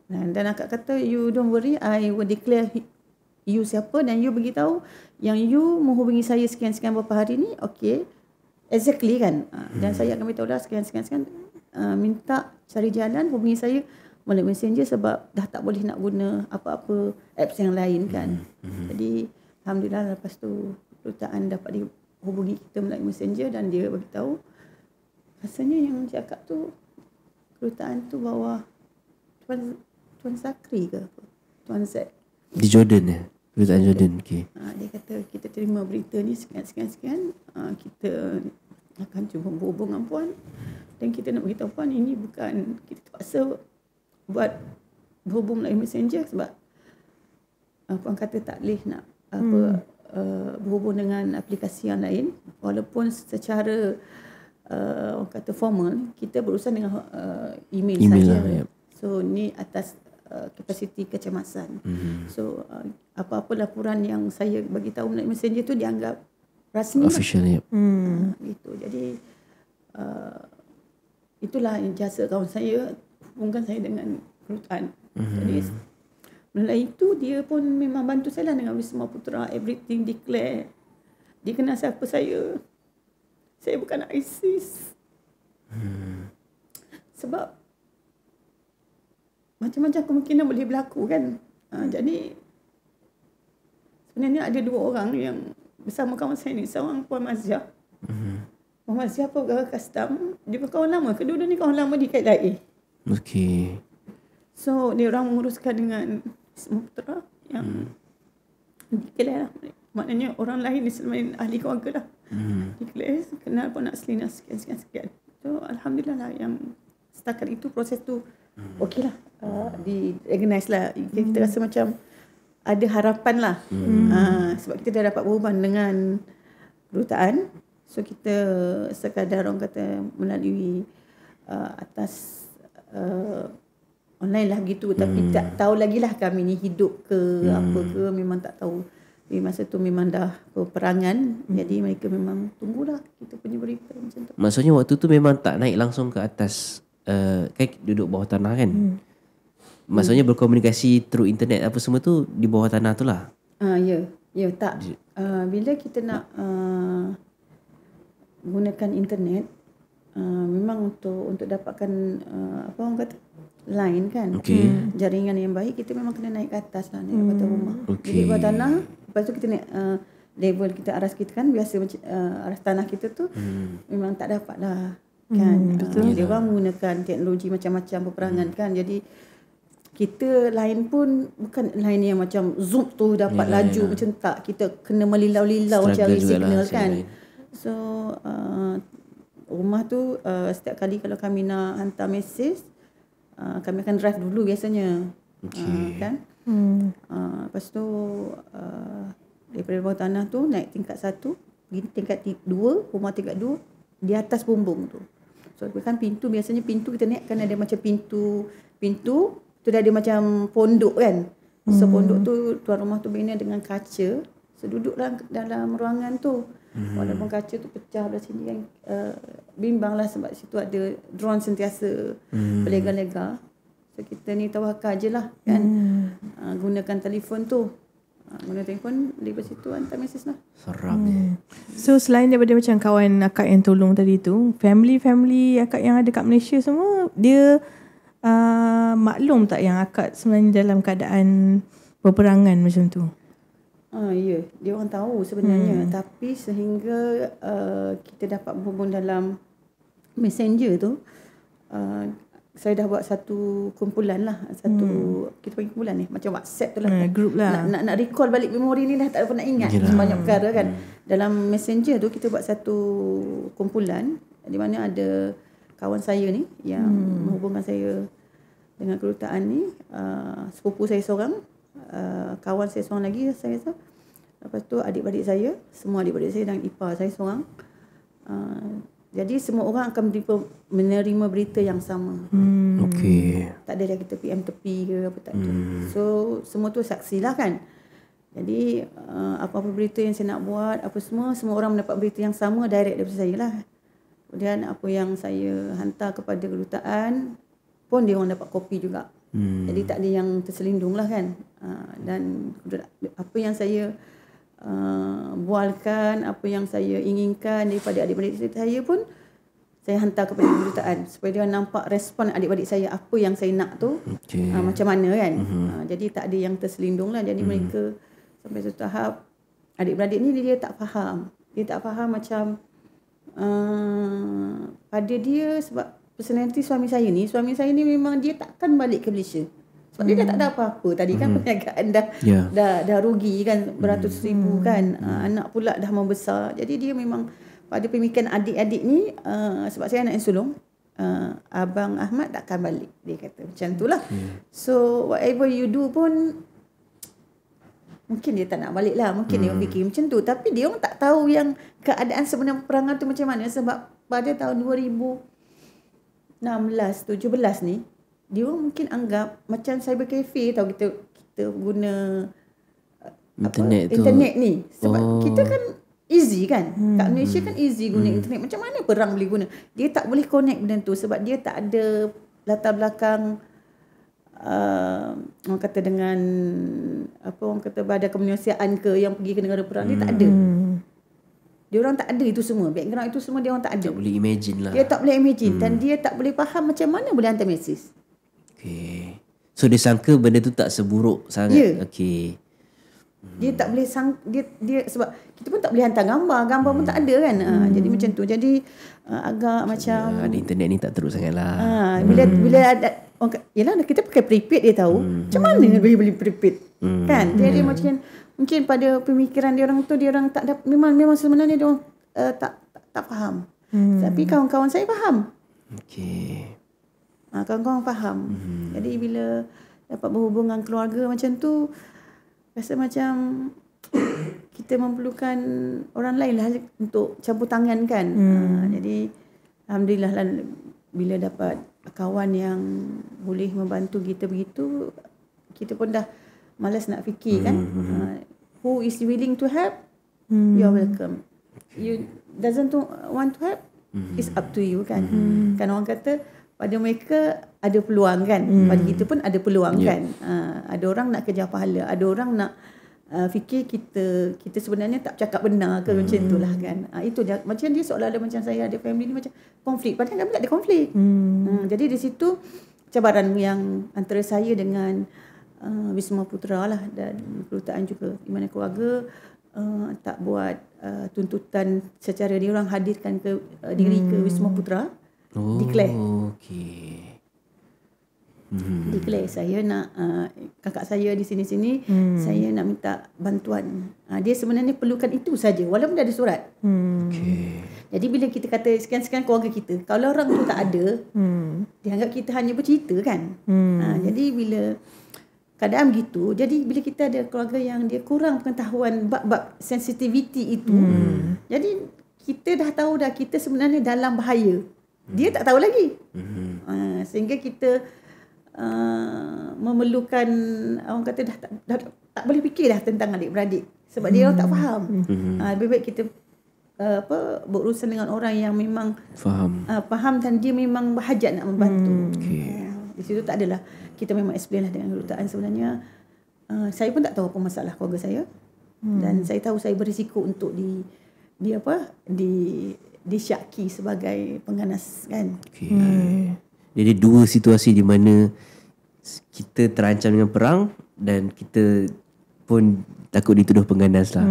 Dan akak kata you don't worry, I will declare you siapa dan you beritahu yang you menghubungi saya sekian berapa hari ni. Okey, exactly kan. Dan saya akan beritahu dah sekian. Minta cari jalan hubungi saya melalui Messenger sebab dah tak boleh nak guna apa-apa apps yang lain kan. Jadi alhamdulillah lepas tu kedutaan dapat dihubungi kita melalui Messenger dan dia beritahu rasanya yang cakap tu kedutaan tu bawa Tuan Zakri ke apa? Tuan Z. Di Jordan ya? Kedutaan Jordan. Okay. Dia kata kita terima berita ni sekian. Kita akan cuba berhubung dengan puan dan kita nak beritahu puan ini bukan kita terpaksa buat berhubung melalui Messenger sebab puan kata tak boleh nak berhubung dengan aplikasi yang lain walaupun secara orang kata formal kita berurusan dengan email saja. Yep. So ni atas kapasiti kecemasan. So apa-apa laporan yang saya bagi tahu melalui Messenger tu dianggap rasmi official. Yep. Gitu. Jadi itulah jasa kawan saya hubungkan saya dengan kedutaan. Jadi melalui itu dia pun memang bantu saya lah dengan Wisma Putra, everything declare. Dia kenal siapa saya. Saya bukan ISIS. Sebab macam-macam kemungkinan boleh berlaku kan. Jadi sebenarnya ada dua orang yang bersama kawan saya ni. Seorang Puan Maziah. Puan Maziah pegawai custom. Dia kawan lama. Kedua-dua ni kawan lama di KLIA. Okey. So dia orang menguruskan dengan Wisma Putra yang declare lah. Maknanya orang lain selain ahli keluarga lah. Declare kenal pun nak Aslina sekian. So alhamdulillah lah yang setakat itu proses tu okey lah. Di-organize lah. Kita rasa macam ada harapan lah. Sebab kita dah dapat berhubungan dengan kedutaan. So kita sekadar orang kata melalui atas online lah gitu. Tapi tak tahu lagi lah kami ni hidup ke apa ke, memang tak tahu. Di masa tu memang dah peperangan. Jadi mereka memang tunggulah kita punya berita macam tu. Maksudnya waktu tu memang tak naik langsung ke atas, kan duduk bawah tanah kan? Maksudnya berkomunikasi through internet apa semua tu di bawah tanah tu lah. Ya tak. Bila kita nak gunakan internet, memang untuk dapatkan apa orang kata, line kan, jaringan yang baik, kita memang kena naik ke atas lah, naik ke atas rumah. Jadi bawah tanah, lepas tu kita naik level kita, aras kita kan biasa macam aras tanah kita tu memang tak dapat lah kan. Dia orang menggunakan teknologi macam-macam peperangan kan. Jadi kita line pun bukan line yang macam zoom tu dapat laju macam tak. Kita kena melilau-lilau cari signal kan. So rumah tu setiap kali kalau kami nak hantar mesej, kami akan drive dulu biasanya. Kan. Lepas tu daripada bawah tanah tu naik tingkat 1, pergi tingkat 2, rumah tingkat 2, di atas bumbung tu. So kan pintu, biasanya pintu kita naik kan ada macam pintu tu dah ada macam pondok kan. So pondok tu tuan rumah tu bina dengan kaca. So duduklah dalam ruangan tu. Walaupun kaca tu pecah belah sini kan, bimbang lah sebab situ ada drone sentiasa berlega-lega. So kita ni tawakal je lah kan. Gunakan telefon tu. Guna telefon, daripada situ hantar mesej lah. Seram je. So selain daripada macam kawan akak yang tolong tadi tu, family akak yang ada kat Malaysia semua, dia maklum tak yang akak sebenarnya dalam keadaan peperangan macam tu? Ya, dia orang tahu sebenarnya. Tapi sehingga kita dapat berhubung dalam Messenger tu, saya dah buat satu kumpulan lah, kita panggil kumpulan ni, macam WhatsApp tu lah, group lah. Nak recall balik memori ni lah, tak apa nak ingat banyak perkara kan. Dalam Messenger tu kita buat satu kumpulan di mana ada kawan saya ni yang menghubungkan saya dengan kedutaan ni, sepupu saya seorang, kawan saya seorang lagi saya rasa. Lepas tu adik-beradik saya, semua adik-beradik saya dan ipar saya seorang. Jadi semua orang akan menerima berita yang sama. Okey. Tak ada lagi tepi tepi ke apa, tak ada. So semua tu saksi lah kan. Jadi apa-apa berita yang saya nak buat, apa semua orang mendapat berita yang sama direct daripada saya lah. Kemudian apa yang saya hantar kepada kedutaan pun dia orang dapat kopi juga. Jadi tak ada yang terselindung lah kan. Dan apa yang saya bualkan, apa yang saya inginkan daripada adik-adik saya pun saya hantar kepada kedutaan supaya dia nampak respon adik-adik saya apa yang saya nak tu, macam mana kan. Jadi tak ada yang terselindung lah. Jadi mereka sampai satu tahap, adik-beradik ni dia tak faham. Dia tak faham macam pada dia, sebab personality suami saya ni memang dia takkan balik ke Malaysia. Sebab dia dah tak ada apa-apa. Tadi kan perniagaan dah rugi kan, beratus ribu kan. Anak pula dah membesar. Jadi dia memang pada pemikiran adik-adik ni, sebab saya anak yang sulung, Abang Ahmad takkan balik. Dia kata macam tu lah. So whatever you do pun, mungkin dia tak nak balik lah. Mungkin dia fikir macam tu. Tapi dia orang tak tahu yang keadaan sebenar peperangan tu macam mana. Sebab pada tahun 2016, 17 ni, dia orang mungkin anggap macam cyber cafe tau, kita guna internet ni. Sebab kita kan easy kan. Kat Malaysia kan easy guna internet. Macam mana perang boleh guna? Dia tak boleh connect benda tu sebab dia tak ada latar belakang orang kata dengan orang kata badan kemanusiaan ke yang pergi ke negara perang. Dia tak ada. Dia orang tak ada itu semua. Background itu semua dia orang tak ada. Tak boleh imagine lah. Dia tak boleh imagine dan dia tak boleh faham macam mana boleh hantar mesej. Okay. So dia sangka benda tu tak seburuk sangat. Okay. Dia tak boleh dia sebab kita pun tak boleh hantar gambar pun tak ada kan. Jadi macam tu. Jadi agak macam ada internet ni tak teruk sangat lah. Bila ada yalah kita pakai prepaid, dia tahu macam mana boleh beli prepaid kan. Dia macam mungkin pada pemikiran dia orang tu, dia orang tak dapat, memang sebenarnya dia orang tak faham. Tapi kawan-kawan saya faham. Okey. Kawan-kawan faham. Jadi bila dapat berhubung dengan keluarga macam tu, rasa macam kita memerlukan orang lain lah untuk campur tangan kan. Jadi alhamdulillah lah bila dapat kawan yang boleh membantu kita begitu, kita pun dah malas nak fikir kan. Who is willing to help, you are welcome. You doesn't want to help, it's up to you kan. Kan orang kata pada mereka ada peluang kan, pada kita pun ada peluang kan. Ada orang nak kejar pahala, ada orang nak fikir kita sebenarnya tak cakap benar ke, macam itulah kan. Itu dia, macam dia seolah-olah macam saya ada family ni macam konflik, padahal kami tak ada konflik. Jadi di situ cabaran yang antara saya dengan Wisma Putra lah, dan kedutaan juga, di mana keluarga tak buat tuntutan secara dia orang hadirkan ke diri ke Wisma Putra. Declare. Okay. Declare saya nak kakak saya di sini-sini, saya nak minta bantuan. Dia sebenarnya perlukan itu saja walaupun dah ada surat. Okay. Jadi bila kita kata sekian-sekian keluarga kita, kalau orang tu tak ada, dianggap kita hanya bercerita kan. Jadi bila keadaan begitu, jadi bila kita ada keluarga yang dia kurang pengetahuan bab sensitivity itu, jadi kita dah tahu dah kita sebenarnya dalam bahaya. Dia tak tahu lagi. Sehingga kita memerlukan, orang kata dah tak boleh fikir dah tentang adik-beradik sebab dia orang tak faham. Lebih baik kita berurusan dengan orang yang memang faham dan dia memang berhajat nak membantu. Di situ tak adalah, kita memang explain lah dengan kedutaan sebenarnya. Saya pun tak tahu apa masalah keluarga saya. Dan saya tahu saya berisiko untuk disyaki sebagai pengganas kan. Jadi dua situasi di mana kita terancam dengan perang dan kita pun takut dituduh pengganas lah.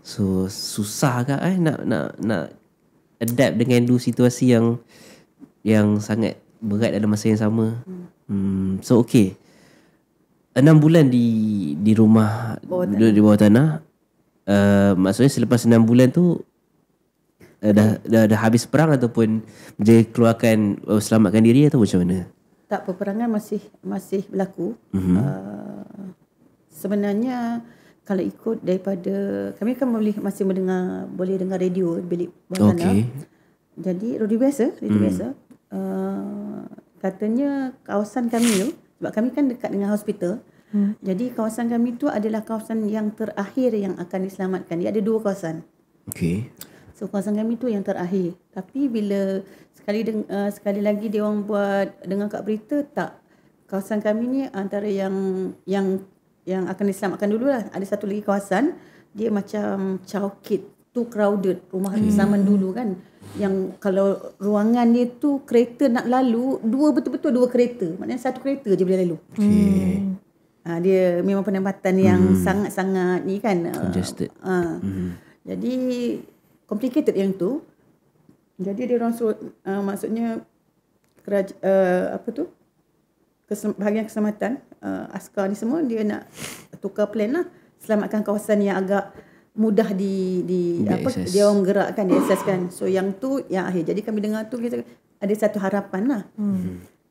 So susah kan nak adapt dengan dua situasi yang sangat berat dalam masa yang sama. So okay, 6 bulan di rumah di bawah tanah. Maksudnya selepas 6 bulan tu dah habis perang ataupun dia keluarkan selamatkan diri atau macam mana? Tak, peperangan masih berlaku. Sebenarnya kalau ikut daripada, kami kan masih boleh dengar radio bilik bawah tanah. Jadi radio biasa. Katanya kawasan kami tu, sebab kami kan dekat dengan hospital. Jadi kawasan kami tu adalah kawasan yang terakhir yang akan diselamatkan. Dia ada 2 kawasan. So kawasan kami tu yang terakhir. Tapi bila sekali lagi dia orang buat dengar kat berita, tak, kawasan kami ni antara yang akan diselamatkan dulu lah. Ada satu lagi kawasan, dia macam Chowkit, too crowded, rumah zaman dulu kan, yang kalau ruangan dia tu kereta nak lalu, betul-betul 2 kereta, maknanya 1 kereta je boleh lalu. Dia memang penempatan yang sangat-sangat ni kan, congested. Jadi complicated yang tu. Jadi dia orang suruh, maksudnya bahagian keselamatan, askar ni semua dia nak tukar plan lah, selamatkan kawasan yang agak mudah dia orang gerakkan, diakseskan. So yang tu yang akhir. Jadi kami dengar tu kita ada satu harapan lah.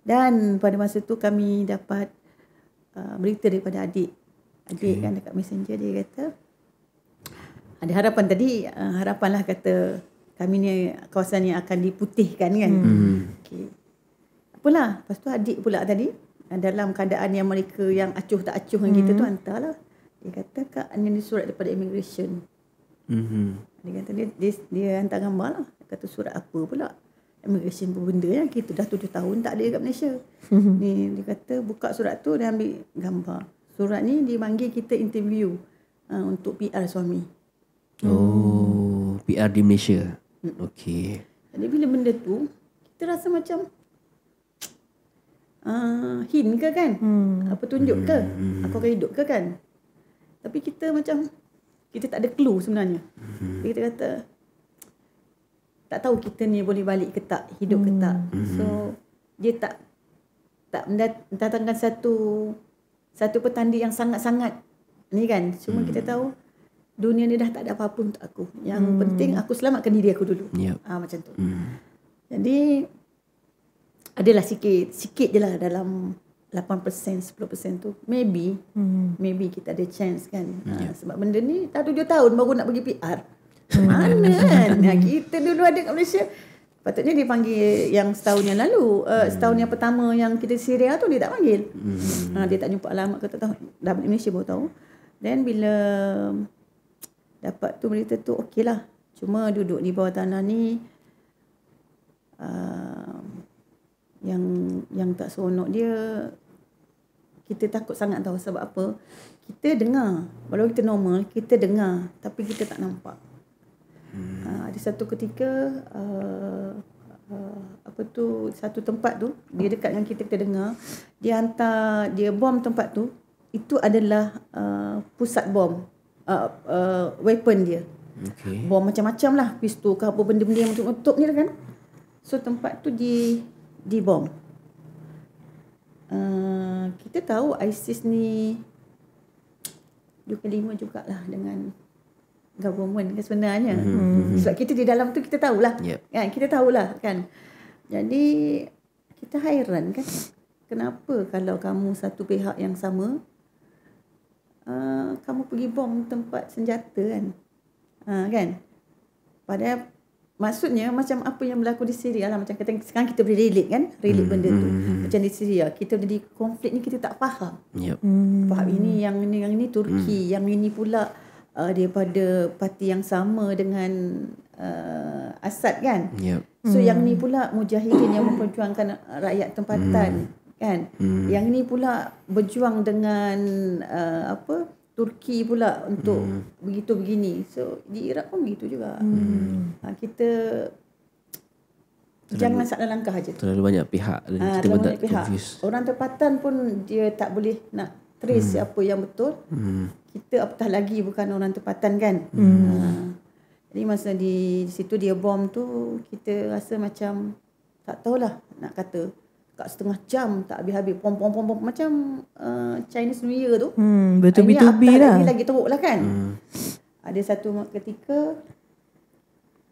Dan pada masa tu kami dapat berita daripada adik kan dekat messenger. Dia kata ada harapan tadi, harapan lah kata kami ni kawasan yang akan diputihkan kan. Apalah, lepas tu adik pula tadi dalam keadaan yang mereka yang acuh tak acuh dengan kita tu, hantarlah. Dia kata Kak, ini surat daripada immigration. Dia kata dia hantar gambar lah. Dia kata surat apa pula, immigration pun benda yang kita dah 7 tahun tak ada kat Malaysia. Ni dia kata buka surat tu dan ambil gambar. Surat ni dia panggil kita interview untuk PR suami. PR di Malaysia. Okay. Jadi bila benda tu kita rasa macam hint ke kan, petunjuk ke, aku akan hidup ke kan. Tapi kita macam kita tak ada clue sebenarnya. Kita kata tak tahu kita ni boleh balik ke tak, hidup ke tak. So dia tak mendatangkan satu petanda yang sangat-sangat ni kan. Cuma kita tahu dunia ni dah tak ada apa-apa untuk aku. Yang penting aku selamatkan diri aku dulu. Macam tu. Jadi adalah sikit je lah dalam 8%, 10% tu. Maybe kita ada chance kan. Sebab benda ni dah 7 tahun baru nak pergi PR. Mana kan. Kita dulu ada kat Malaysia Patutnya dia panggil yang setahun yang lalu. Setahun yang pertama yang kita Syria tu dia tak panggil. Dia tak jumpa alamat ke tak tahu. Dah balik Malaysia baru tahu. Then bila dapat tu berita tu okey lah. Cuma duduk di bawah tanah ni yang tak seronok dia, kita takut sangat tahu sebab apa. Kita dengar, walau kita normal, kita dengar tapi kita tak nampak. Ada satu ketika satu tempat tu dia dekat dengan kita dengar, dia bom tempat tu, itu adalah pusat bom, weapon dia. Bom macam-macam lah, pistol ke apa benda-benda yang menutup ni kan. So tempat tu di bom. Kita tahu ISIS ni 2/5 jugalah dengan government kan sebenarnya. Sebab kita di dalam tu kita tahulah. Kan, kita tahulah kan. Jadi kita hairan kan. Kenapa kalau kamu satu pihak yang sama, kamu pergi bom tempat senjata kan? Kan? Padahal maksudnya macam apa yang berlaku di Syria lah. Macam kata sekarang kita boleh relate kan, relate benda tu. Macam di Syria, kita di konflik ni kita tak faham. Faham ini, yang ini Turki, yang ini pula daripada parti yang sama dengan Assad kan. So yang ni pula mujahidin yang memperjuangkan rakyat tempatan kan. Yang ni pula berjuang dengan Turki pula untuk begitu begini. So di Iraq pun begitu juga. Kita jangan salah langkah aja. Terlalu banyak pihak dan kita terlalu pun banyak tak pihak. confuse. Orang tempatan pun dia tak boleh nak trace siapa yang betul. Kita apatah lagi bukan orang tempatan kan. Jadi masa di situ dia bom tu, kita rasa macam tak tahulah nak kata. Kat setengah jam tak habis-habis pom macam Chinese New Year tu. Bertubi-tubi lah. Ini lagi teruk lah kan. Ada satu ketika,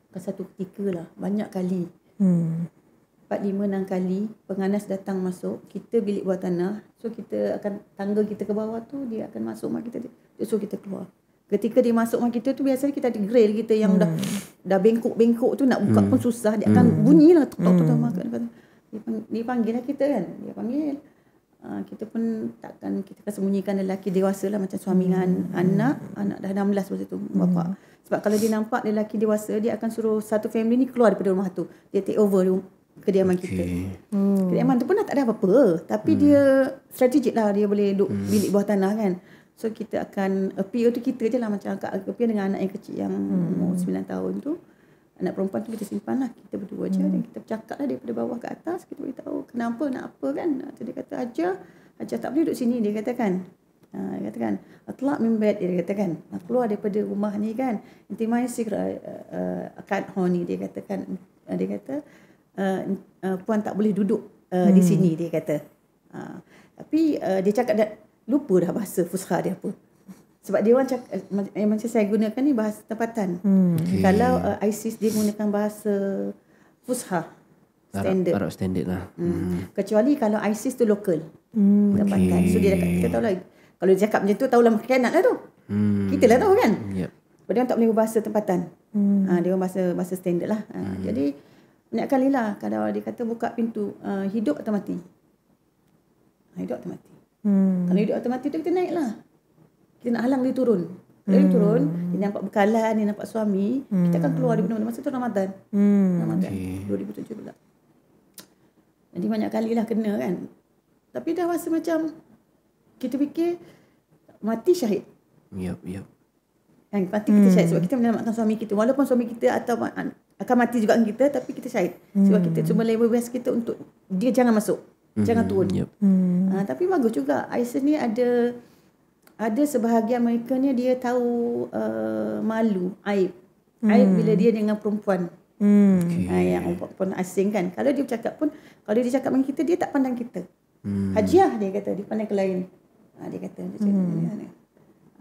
bukan satu ketika lah, banyak kali. 4, 5, 6 kali penganas datang masuk. Kita bilik bawah tanah. So kita akan, tangga kita ke bawah tu, dia akan masuk rumah kita. Dia suruh kita keluar. Ketika dia masuk rumah kita tu, biasanya kita ada grill kita yang dah bengkok-bengkok tu, nak buka pun susah. Dia akan bunyi lah. Dia panggil lah kita kan. Dia panggil. Kita pun takkan, kita akan sembunyikan lelaki dewasa lah. Macam suami dengan anak dah 16 masa tu, bapak. Sebab kalau dia nampak lelaki dewasa, dia akan suruh satu family ni keluar daripada rumah tu. Dia take over kediaman kita. Kediaman tu pun dah tak ada apa-apa. Tapi dia strategik lah. Dia boleh duduk bilik bawah tanah kan. So kita akan appear tu kita je lah. Macam appear dengan anak yang kecil yang umur 9 tahun tu. Anak perempuan tu kita simpan lah. Kita berdua je. Dan kita bercakap lah daripada bawah ke atas. Kita beritahu kenapa, nak apa kan. Dia kata Hajar tak boleh duduk sini. Dia katakan. Dia katakan. Atlaq min bait. Dia katakan. Keluar daripada rumah ni kan. Inti maisik akad honi. Dia katakan. Dia kata. Puan tak boleh duduk di sini. Dia kata. Tapi dia cakap lupa dah bahasa Fusha dia apa. Sebab dia orang cakap, macam saya gunakan ni bahasa tempatan. Kalau ISIS dia gunakan bahasa Fusha standard. Arab standard lah. Kecuali kalau ISIS tu lokal tempatan. So dia kita tahu lah. Kalau dia cakap macam tu, tahulah khianat lah tu. Kita lah tahu kan. Dia orang tak boleh berbahasa tempatan. Dia orang bahasa standard lah. Jadi banyak kali lah kalau dia kata buka pintu, hidup atau mati. Hidup atau mati. Kalau hidup atau mati tu kita naik lah. Kita nak halang dia turun. Kalau dia turun, dia nampak bekalan, dia nampak suami, kita akan keluar di benda-benda. Masa tu Ramadan. Ramadan 2017. Jadi banyak kali lah kena kan. Tapi dah rasa macam kita fikir mati syahid. Kan, mati kita syahid sebab kita menyelamatkan suami kita. Walaupun suami kita atau akan mati juga dengan kita, tapi kita syahid. Sebab kita cuma level best kita untuk dia jangan masuk. Jangan turun. Tapi bagus juga. ISIS ni ada sebahagian mereka ni dia tahu malu, aib. Aib bila dia dengan perempuan. Yang perempuan asing kan. Kalau dia bercakap pun, kalau dia cakap dengan kita, dia tak pandang kita. Hajiah dia kata, dia pandang ke lain. Dia kata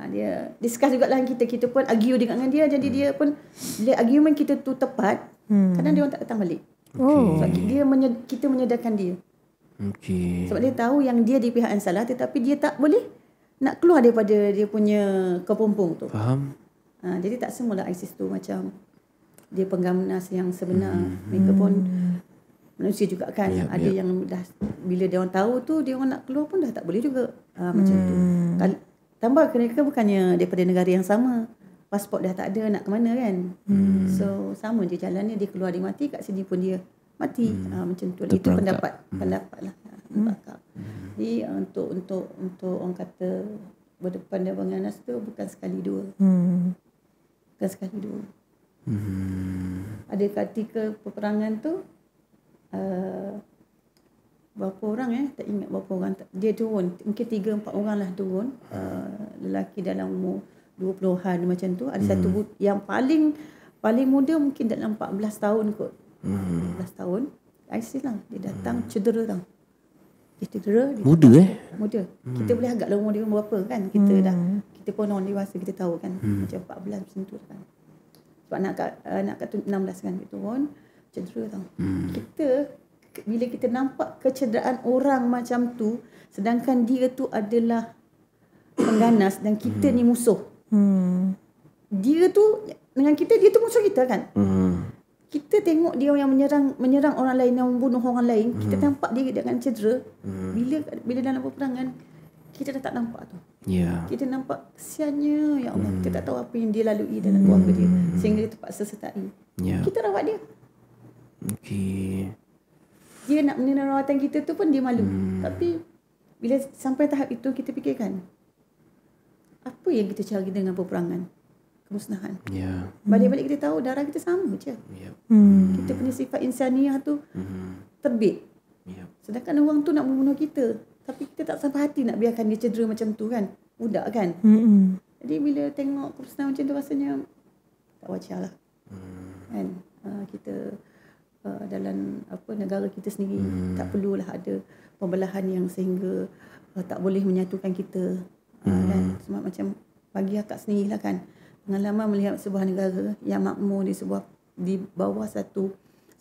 dia discuss juga lah kita. Kita pun argue dengan dia. Jadi dia pun, bila argument kita tu tepat, kadang dia orang tak datang balik. Sebab kita menyedarkan dia. Sebab dia tahu yang dia di pihak yang salah, tetapi dia tak boleh nak keluar daripada dia punya kepompong tu. Faham. Jadi tak semula ISIS tu macam dia pengganas yang sebenar. Mereka pun manusia juga kan. Ada yang dah bila dia orang tahu tu dia orang nak keluar pun dah tak boleh juga. Macam tu. Tambah mereka bukannya daripada negara yang sama. Pasport dah tak ada, nak ke mana kan. So sama je jalannya, dia keluar dia mati, kat sini pun dia mati. Macam tu. Itu pendapat lah. Jadi untuk orang kata berdepan dan berganas tu bukan sekali dua. Bukan sekali dua. Ada ketika peperangan tu berapa orang tak ingat berapa orang, dia turun mungkin 3-4 orang lah turun, lelaki dalam umur 20-an macam tu. Ada satu yang paling muda mungkin dalam 14 tahun kot. 14 tahun ISIS lah, dia datang cedera tau. Dia muda muda. Kita boleh agak lah umur dia berapa kan, kita pun orang dewasa, kita tahu kan. Macam 14 macam tu kan. Sebab nak kat 16 kan dia turun cedera tau. Bila kita nampak kecederaan orang macam tu, sedangkan dia tu adalah pengganas dan kita ni musuh. Dia tu dengan kita, dia tu musuh kita kan. Kita tengok dia yang menyerang orang lain, yang membunuh orang lain, kita nampak dia dengan cedera. Bila dalam peperangan kita dah tak nampak tu. Kita nampak kesiannya, ya Allah. Kita tak tahu apa yang dia lalui dalam keluarga dia sehingga dia terpaksa sertai. Kita rawat dia. Dia nak menerima rawatan kita tu pun dia malu. Tapi bila sampai tahap itu, kita fikirkan apa yang kita cari dengan peperangan, kemusnahan. Balik-balik kita tahu darah kita sama je. Kita punya sifat insaniah tu terbit. Sedangkan orang tu nak membunuh kita, tapi kita tak sampai hati nak biarkan dia cedera macam tu kan. Budak kan. Jadi bila tengok kemusnahan macam tu, rasanya tak wajar lah. Kan? Kita dalam negara kita sendiri tak perlulah ada pembelahan yang sehingga tak boleh menyatukan kita. Kan? Sebab macam bagi akak sendiri lah kan, pengalaman melihat sebuah negara yang makmur di bawah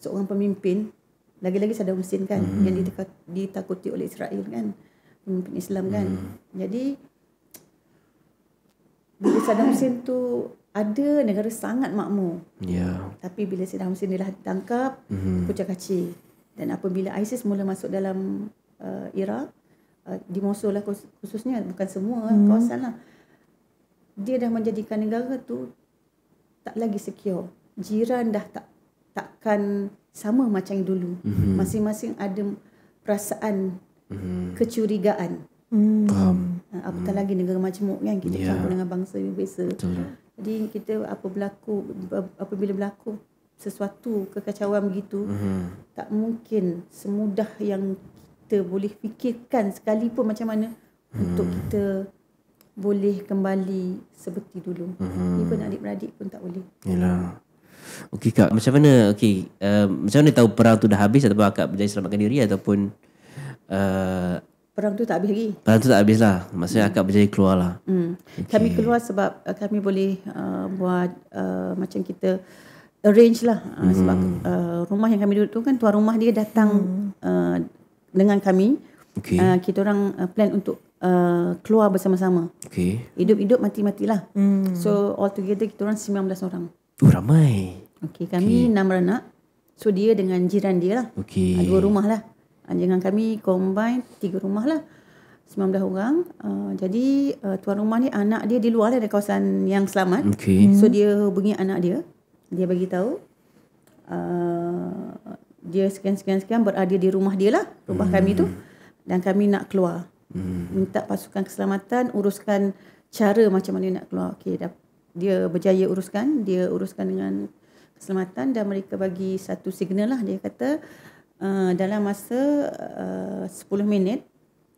seorang pemimpin, lagi-lagi Saddam Hussein kan, yang ditakuti oleh Israel kan, pemimpin Islam kan. Jadi bila Saddam Hussein tu ada negara sangat makmur. Tapi bila Saddam Hussein dah ditangkap, kucak-kacir. Dan apabila ISIS mula masuk dalam Iraq, di Mosul lah khususnya, bukan semua kawasan lah, dia dah menjadikan negara tu tak lagi secure. Jiran dah takkan sama macam yang dulu. Masing-masing ada perasaan kecurigaan. Apatah lagi negara majmuk kan, kita campur dengan bangsa biasa. Jadi kita apabila berlaku sesuatu kekacauan begitu, tak mungkin semudah yang kita boleh fikirkan sekalipun macam mana untuk kita boleh kembali seperti dulu. Even adik-beradik pun tak boleh. Yalah. Okey Kak, macam mana macam mana tahu perang tu dah habis ataupun akak berjaya selamatkan diri, ataupun perang tu tak habis lagi? Perang tu tak habis lah. Maksudnya akak berjaya keluar lah. Kami keluar sebab kami boleh buat macam kita arrange lah. Sebab rumah yang kami duduk tu kan, tuan rumah dia datang dengan kami. Kita orang plan untuk keluar bersama-sama. Hidup-hidup mati-matilah. So all together kita orang 19 orang. Ramai. Kami 6 beranak. So dia dengan jiran dia lah. 2 rumah lah. Dengan kami combine 3 rumah lah. 19 orang. Jadi tuan rumah ni, anak dia di luar lah, ada kawasan yang selamat. So dia hubungi anak dia. Dia bagi tahu dia sekian-sekian berada di rumah dia lah, rumah kami tu, dan kami nak keluar. Minta pasukan keselamatan uruskan cara macam mana nak keluar. Dia berjaya uruskan dengan keselamatan, dan mereka bagi satu signal lah. Dia kata dalam masa 10 minit,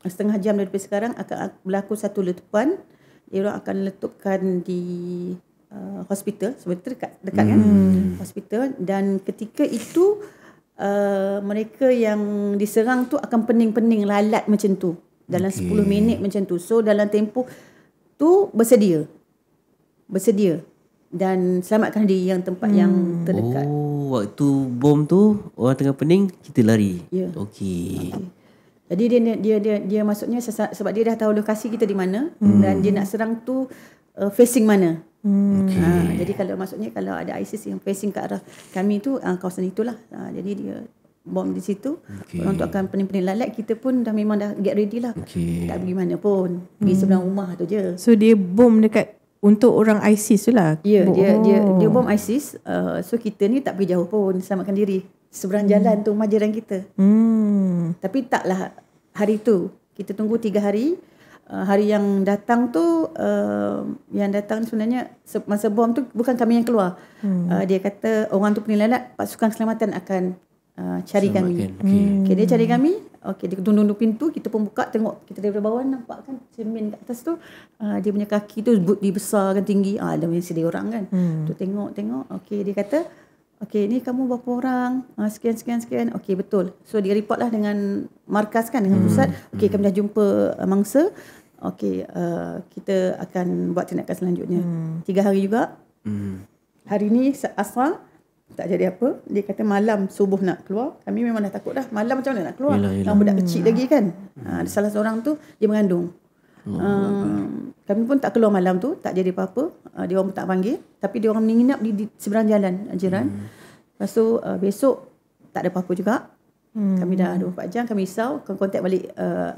setengah jam daripada sekarang akan berlaku satu letupan. Dia orang akan letupkan di hospital, sebab dekat kan, hospital. Dan ketika itu mereka yang diserang tu akan pening-pening lalat macam tu dalam 10 minit macam tu. So dalam tempoh tu bersedia dan selamatkan diri yang tempat yang terdekat. Waktu bom tu orang tengah pening, kita lari. Jadi dia maksudnya sebab dia dah tahu lokasi kita di mana, dan dia nak serang tu facing mana. Jadi kalau maksudnya kalau ada ISIS yang facing ke arah kami tu, kawasan itulah. Jadi dia bom di situ. Untuk akan pening-pening lalat, kita pun memang dah get ready lah. Tak pergi mana pun. Pergi sebelah rumah tu je. So dia bom dekat untuk orang ISIS tu lah. Ya, dia bom ISIS. So kita ni tak pergi jauh pun, selamatkan diri. Seberang jalan tu rumah jiran kita. Tapi taklah hari tu. Kita tunggu 3 hari. Hari yang datang tu, yang datang sebenarnya masa bom tu bukan kami yang keluar. Dia kata orang tu pening lalat, pasukan keselamatan akan cari kami. Okay, dia cari kami. Okay, dia tunduk pintu, kita pun buka, tengok kita daripada bawah nampak kan cermin kat atas tu, dia punya kaki tu dibesarkan tinggi. Ada yang sedia orang kan. Tu tengok. Okay, dia kata, okay, ni kamu berapa orang? Sekian. Okay, betul. So dia report lah dengan markas kan, dengan pusat. Okay, kami dah jumpa mangsa. Okay, kita akan buat tindakan selanjutnya. 3 hari juga. Hari ni asal tak jadi apa. Dia kata malam subuh nak keluar. Kami memang dah takut dah. Malam macam mana nak keluar? Yelah. Budak kecil lagi kan. Salah seorang tu dia mengandung. Kami pun tak keluar malam tu. Tak jadi apa-apa. Dia orang pun tak panggil. Tapi dia orang menginap di seberang jalan jiran. Lepas tu besok tak ada apa-apa juga. Kami dah 24 jam. Kami risau. Kami kontak balik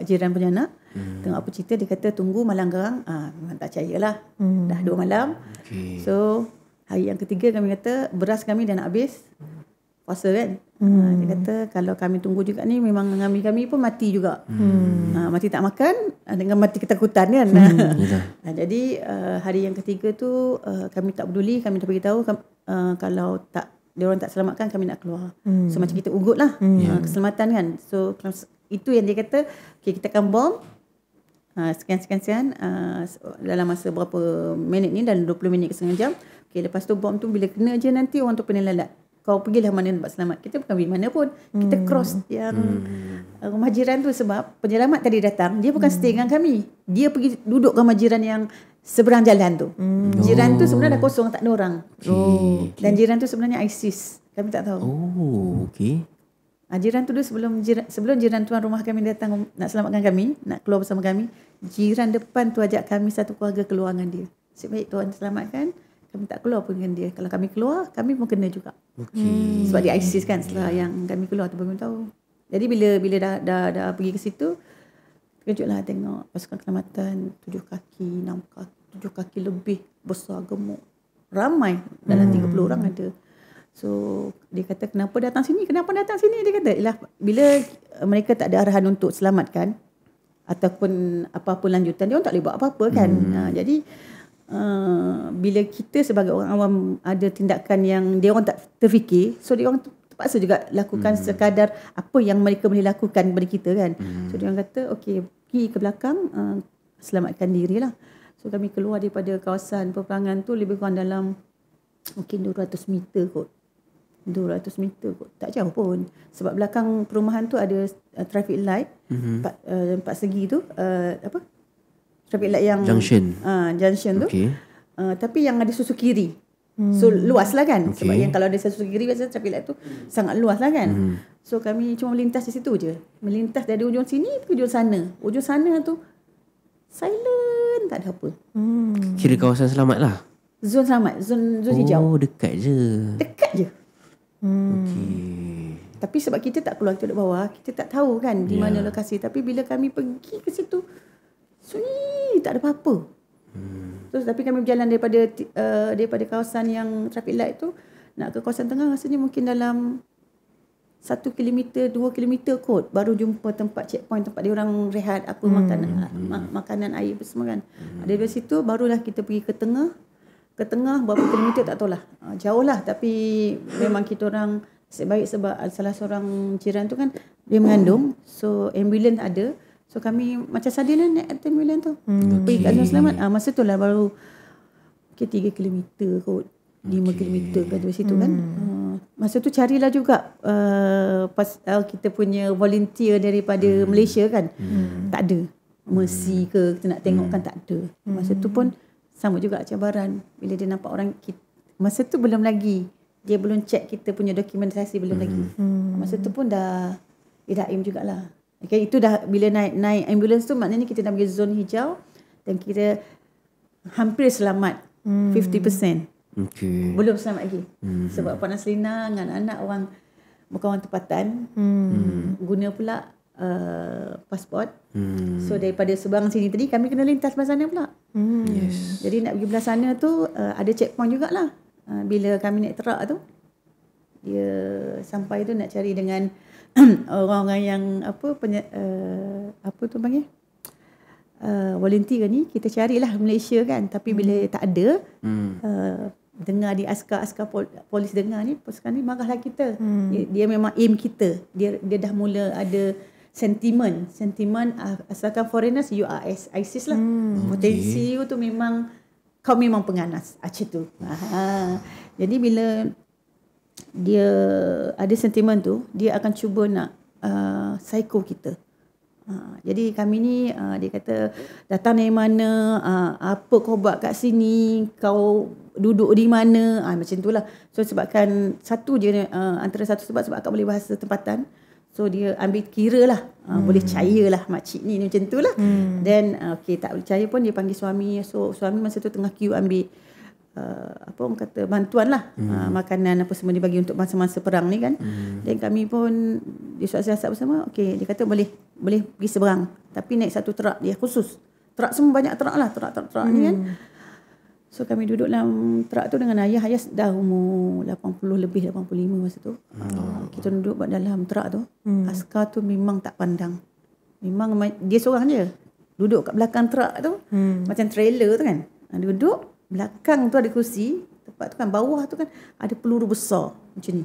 jiran punya anak. Tengok apa cerita. Dia kata tunggu malam gerang. Memang tak percayalah. Dah 2 malam. So hari yang ketiga kami kata beras kami dah nak habis. Puasa kan. Dia kata kalau kami tunggu juga ni memang kami pun mati juga. Mati tak makan dengan mati ketakutan kan. Jadi hari yang ketiga tu kami tak peduli. Kami dah beritahu kalau tak dia orang tak selamatkan, kami nak keluar. So macam kita ugut lah keselamatan kan. So itu yang dia kata, okay, kita akan bom sekian dalam masa berapa minit ni, dalam 20 minit ke setengah jam. Okay, lepas tu bom tu bila kena je nanti orang tu pening lalat. Kau pergilah mana tempat selamat. Kita bukan pergi mana pun. Kita cross yang rumah jiran tu, sebab penyelamat tadi datang, dia bukan stay dengan kami. Dia pergi duduk ke rumah jiran yang seberang jalan tu. Jiran tu sebenarnya dah kosong, tak ada orang. Dan jiran tu sebenarnya ISIS. Kami tak tahu. Jiran tu dulu sebelum jiran tuan rumah kami datang nak selamatkan kami, nak keluar bersama kami, jiran depan tu ajak kami satu keluarga keluar dengan dia. Sebaik tuan selamatkan, kami tak keluar pun dengan dia. Kalau kami keluar, kami pun kena juga. Sebab dia ISIS kan. Setelah yang kami keluar tu baru tahu. Jadi bila dah pergi ke situ, terkejutlah tengok pasukan keselamatan 7 kaki, 6 kaki, 7 kaki lebih, besar, gemuk. Ramai, dalam 30 orang ada. So dia kata kenapa datang sini? Dia kata ialah bila mereka tak ada arahan untuk selamatkan ataupun apa-apa lanjutan, dia orang tak boleh buat apa-apa kan. Jadi bila kita sebagai orang awam ada tindakan yang dia orang tak terfikir, so dia orang terpaksa juga lakukan sekadar apa yang mereka boleh lakukan kepada kita kan. So dia orang kata okey, pergi ke belakang, selamatkan dirilah. So kami keluar daripada kawasan peperangan tu lebih kurang dalam mungkin 200 meter kot. 200 meter kot, tak jauh pun. Sebab belakang perumahan tu ada traffic light, 4 segi tu, traffic light yang junction tu. Tapi yang ada susu kiri. So luas lah kan. Sebab yang kalau ada susu kiri biasanya traffic light tu sangat luas lah kan. So kami cuma melintas di situ je. Melintas dari ujung sini ke ujung sana. Ujung sana tu silent, tak ada apa. Kira kawasan selamat lah. Zon selamat, zon hijau. Dekat je. Tapi sebab kita tak keluar, kita duduk bawah, kita tak tahu kan di mana lokasi. Tapi bila kami pergi ke situ, sunyi, tak ada apa-apa. Terus tapi kami berjalan daripada kawasan yang traffic light tu nak ke kawasan tengah, rasanya mungkin dalam 1 km, 2 km kot baru jumpa tempat checkpoint, tempat dia orang rehat, apa makanan air apa semua kan. Dari situ barulah kita pergi ke tengah berapa kilometer tak tahulah. Jauh lah, tapi memang kita orang sebaik sebab salah seorang jiran tu kan dia mengandung, so ambulans ada. So kami macam sardin naik ambulans tu. Pergi kat Zon Selamat. Masa tu lah baru 3 km kot, 5 km kat situ kan. Masa tu carilah juga kita punya volunteer daripada Malaysia kan. Tak ada. Mercy ke kita nak tengok kan, tak ada. Masa tu pun sama juga cabaran. Bila dia nampak orang masa tu belum lagi, dia belum check kita punya dokumentasi, belum lagi. Masa tu pun dah Idaim jugalah. Okay, itu dah bila naik ambulans tu maknanya kita dah pergi zon hijau dan kita hampir selamat. 50%. Okay. Belum selamat lagi. Sebab Puan Naslina dengan anak orang bukan orang tempatan. Guna pula pasport. So daripada seberang sini tadi kami kena lintas belah sana pula. Yes. Jadi nak pergi belah sana tu ada checkpoint jugalah. Bila kami naik terak tu, dia sampai tu nak cari dengan orang-orang yang apa tu panggil, volunteer ni, kita carilah Malaysia kan. Tapi bila tak ada, dengar di askar polis dengar ni, sekarang ni marahlah kita. Dia memang aim kita. Dia dah mula ada sentimen asalkan foreigners you are ISIS lah. Potensi you tu memang kau memang penganas macam tu. Jadi bila dia ada sentimen tu, dia akan cuba nak psycho kita. Jadi kami ni dia kata datang dari mana, apa kau buat kat sini, kau duduk di mana, macam tu lah. So sebabkan satu je antara satu sebab akak boleh bahasa tempatan, so dia ambil kira lah, boleh percaya lah makcik ni macam tu lah. Then okay, tak percaya pun dia panggil suami. So suami masa tu tengah queue ambil apa orang kata bantuan lah, makanan apa semua dibagi untuk masa-masa perang ni kan. Dan kami pun disuat-siasat bersama. Okay, dia kata boleh pergi seberang, tapi naik satu terak dia khusus. Terak semua banyak terak lah, terak ni kan. So kami duduk dalam terak tu dengan ayah dah umur 80 lebih, 85 masa tu. Kita duduk dalam terak tu. Askar tu memang tak pandang. Memang dia seorang je duduk kat belakang terak tu, macam trailer tu kan. Duduk belakang tu ada kerusi, tempat tu kan, bawah tu kan ada peluru besar macam ni.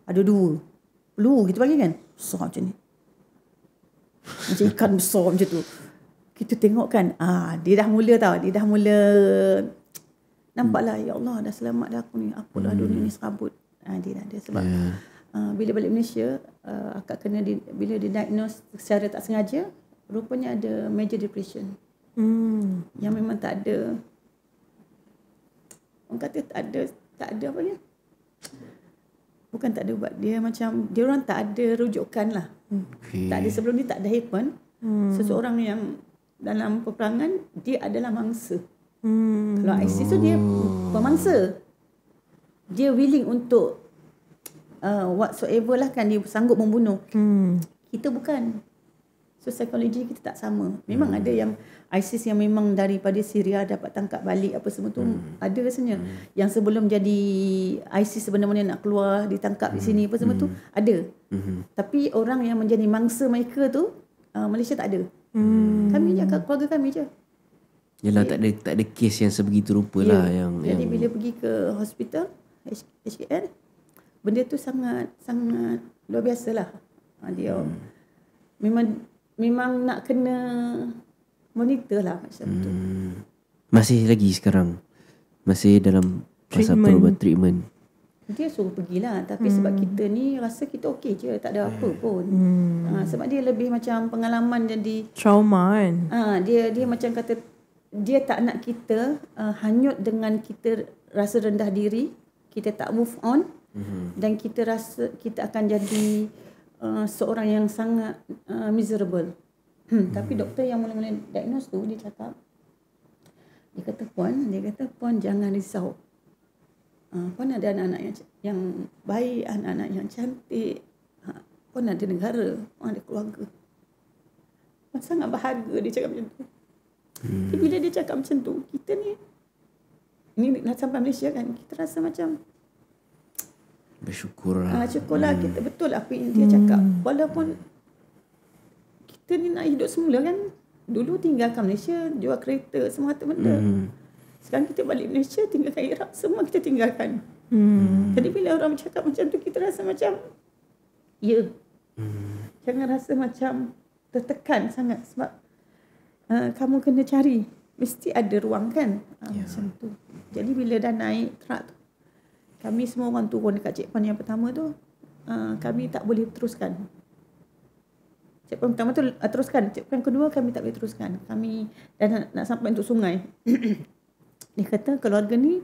Ada 2 peluru kita panggil kan, besar macam ni, macam ikan besar macam tu. Kita tengok kan, dia dah mula nampaklah, ya Allah dah selamat dah aku ni, apalah dunia ni serabut. Dia dah sebab bila balik Malaysia, akak kena bila didiagnose secara tak sengaja, rupanya ada major depression. Yang memang tak ada, orang kata tak ada apa ni, bukan tak ada ubat, dia macam dia orang tak ada rujukan lah. Tak ada, sebelum ni tak ada happen. Seseorang yang dalam peperangan dia adalah mangsa. Kalau ISIS tu dia pemangsa, dia willing untuk whatsoever lah kan, dia sanggup membunuh. Kita bukan. So psikologi kita tak sama. Memang ada yang ISIS yang memang daripada Syria dapat tangkap balik apa semua tu, ada rasanya. Yang sebelum jadi ISIS sebenarnya nak keluar ditangkap di sini apa semua tu ada. Tapi orang yang menjadi mangsa mereka tu Malaysia tak ada. Kami je, keluarga kami je. Yalah, tak ada kes yang sebegitu rupa lah yang. Jadi bila pergi ke hospital HKL, benda tu sangat luar biasa lah. Dia memang nak kena monitor lah macam tu. Masih lagi sekarang, masih dalam masa treatment. Dia suruh pergilah, tapi sebab kita ni rasa kita okey je, tak ada apa pun. Sebab dia lebih macam pengalaman jadi trauma kan. Dia macam kata dia tak nak kita hanyut dengan kita rasa rendah diri, kita tak move on, dan kita rasa kita akan jadi seorang yang sangat miserable. Tapi doktor yang mula-mula diagnose tu, dia kata puan jangan risau. Puan ada anak-anak yang baik, anak-anak yang cantik, puan ada negara, puan ada keluarga, puan sangat bahagia. Dia cakap macam tu. Tapi bila dia cakap macam tu, kita ni nak sampai Malaysia kan, kita rasa macam bersyukurlah. Syukurlah kita, betul apa yang dia cakap. Walaupun kita ni nak hidup semula kan. Dulu tinggalkan Malaysia, jual kereta, semua harta benda. Sekarang kita balik Malaysia, tinggalkan Iraq, semua kita tinggalkan. Jadi bila orang bercakap macam tu, kita rasa macam jangan rasa macam tertekan sangat. Sebab kamu kena cari, mesti ada ruang kan. Macam tu. Jadi bila dah naik terak tu, kami semua orang turun dekat checkpoint yang pertama tu, kami tak boleh teruskan. Checkpoint pertama tu teruskan, checkpoint kedua kami tak boleh teruskan. Kami dah nak sampai untuk sungai. Dia kata keluarga ni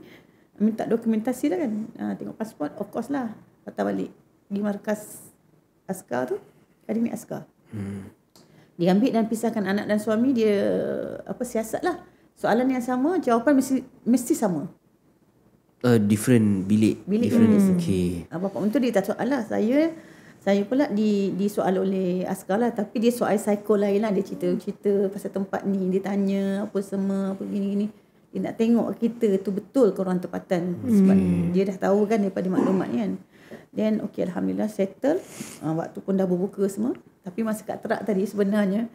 minta dokumentasi lah kan. Tengok pasport, of course lah. Patah balik pergi markas askar tu, akademi askar. Dia ambil dan pisahkan anak dan suami dia, siasat lah. soalan yang sama, jawapan mesti sama. Different bilik. Different. Okay. Bapa mentua dia tak soal lah. Saya pula disoal oleh askar lah. Tapi dia soal psycho lain lah. Dia cerita pasal tempat ni. Dia tanya apa semua, apa gini-gini. Dia nak tengok kita tu betul ke orang tempatan. Sebab dia dah tahu kan daripada maklumat kan. Then okay, Alhamdulillah settle. Waktu pun dah berbuka semua. Tapi masa kat terak tadi sebenarnya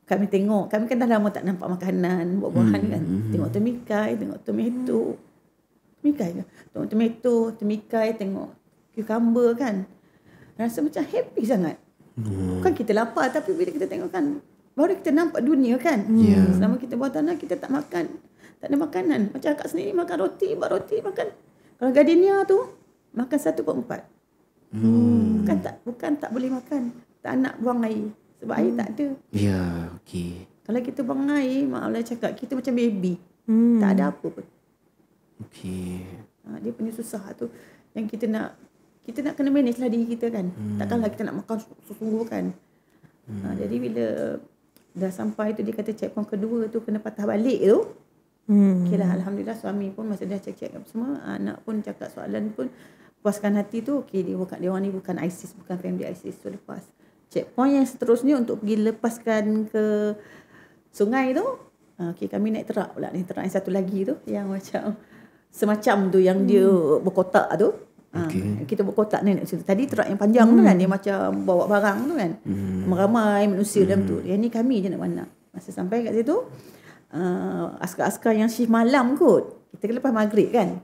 kami tengok. Kami kan dah lama tak nampak makanan, buah-buahan kan. Tengok temikai, tengok tomato. Temikai ke? Tengok tomato, temikai, tengok cucumber kan. Rasa macam happy sangat. Bukan kita lapar, tapi bila kita tengok kan, baru kita nampak dunia kan. Selama kita bawah tanah, kita tak makan. Tak ada makanan. Macam akak sendiri makan roti, buat roti, makan. Kalau gardenia tu, makan 1/4. Bukan tak boleh makan. Tak nak buang air. Sebab air tak ada. Ya, okey. Kalau kita buang air, maaflah cakap, kita macam baby. Tak ada apa pun. Okey. Dia punya susah tu. Yang kita nak kena manage lah diri kita kan. Takkanlah kita nak makan sungguh kan. Jadi bila dah sampai tu, dia kata checkpoint kedua tu kena patah balik tu. Okay lah, Alhamdulillah suami pun masa dah check apa semua. Anak pun cakap soalan pun puaskan hati tu. Okay, dia orang ni bukan ISIS, bukan family ISIS. So lepas checkpoint yang seterusnya untuk pergi lepaskan ke sungai tu. Okay, kami naik terak pula. Naik terak yang satu lagi tu, yang macam semacam tu, yang dia berkotak tu. Kita berkotak ni nak cerita. Tadi terak yang panjang tu kan, dia macam bawa barang tu kan. Ramai manusia dalam tu. Yang ni kami je nak mana. Masa sampai kat situ, askar-askar yang shift malam kot. Kita lepas maghrib kan.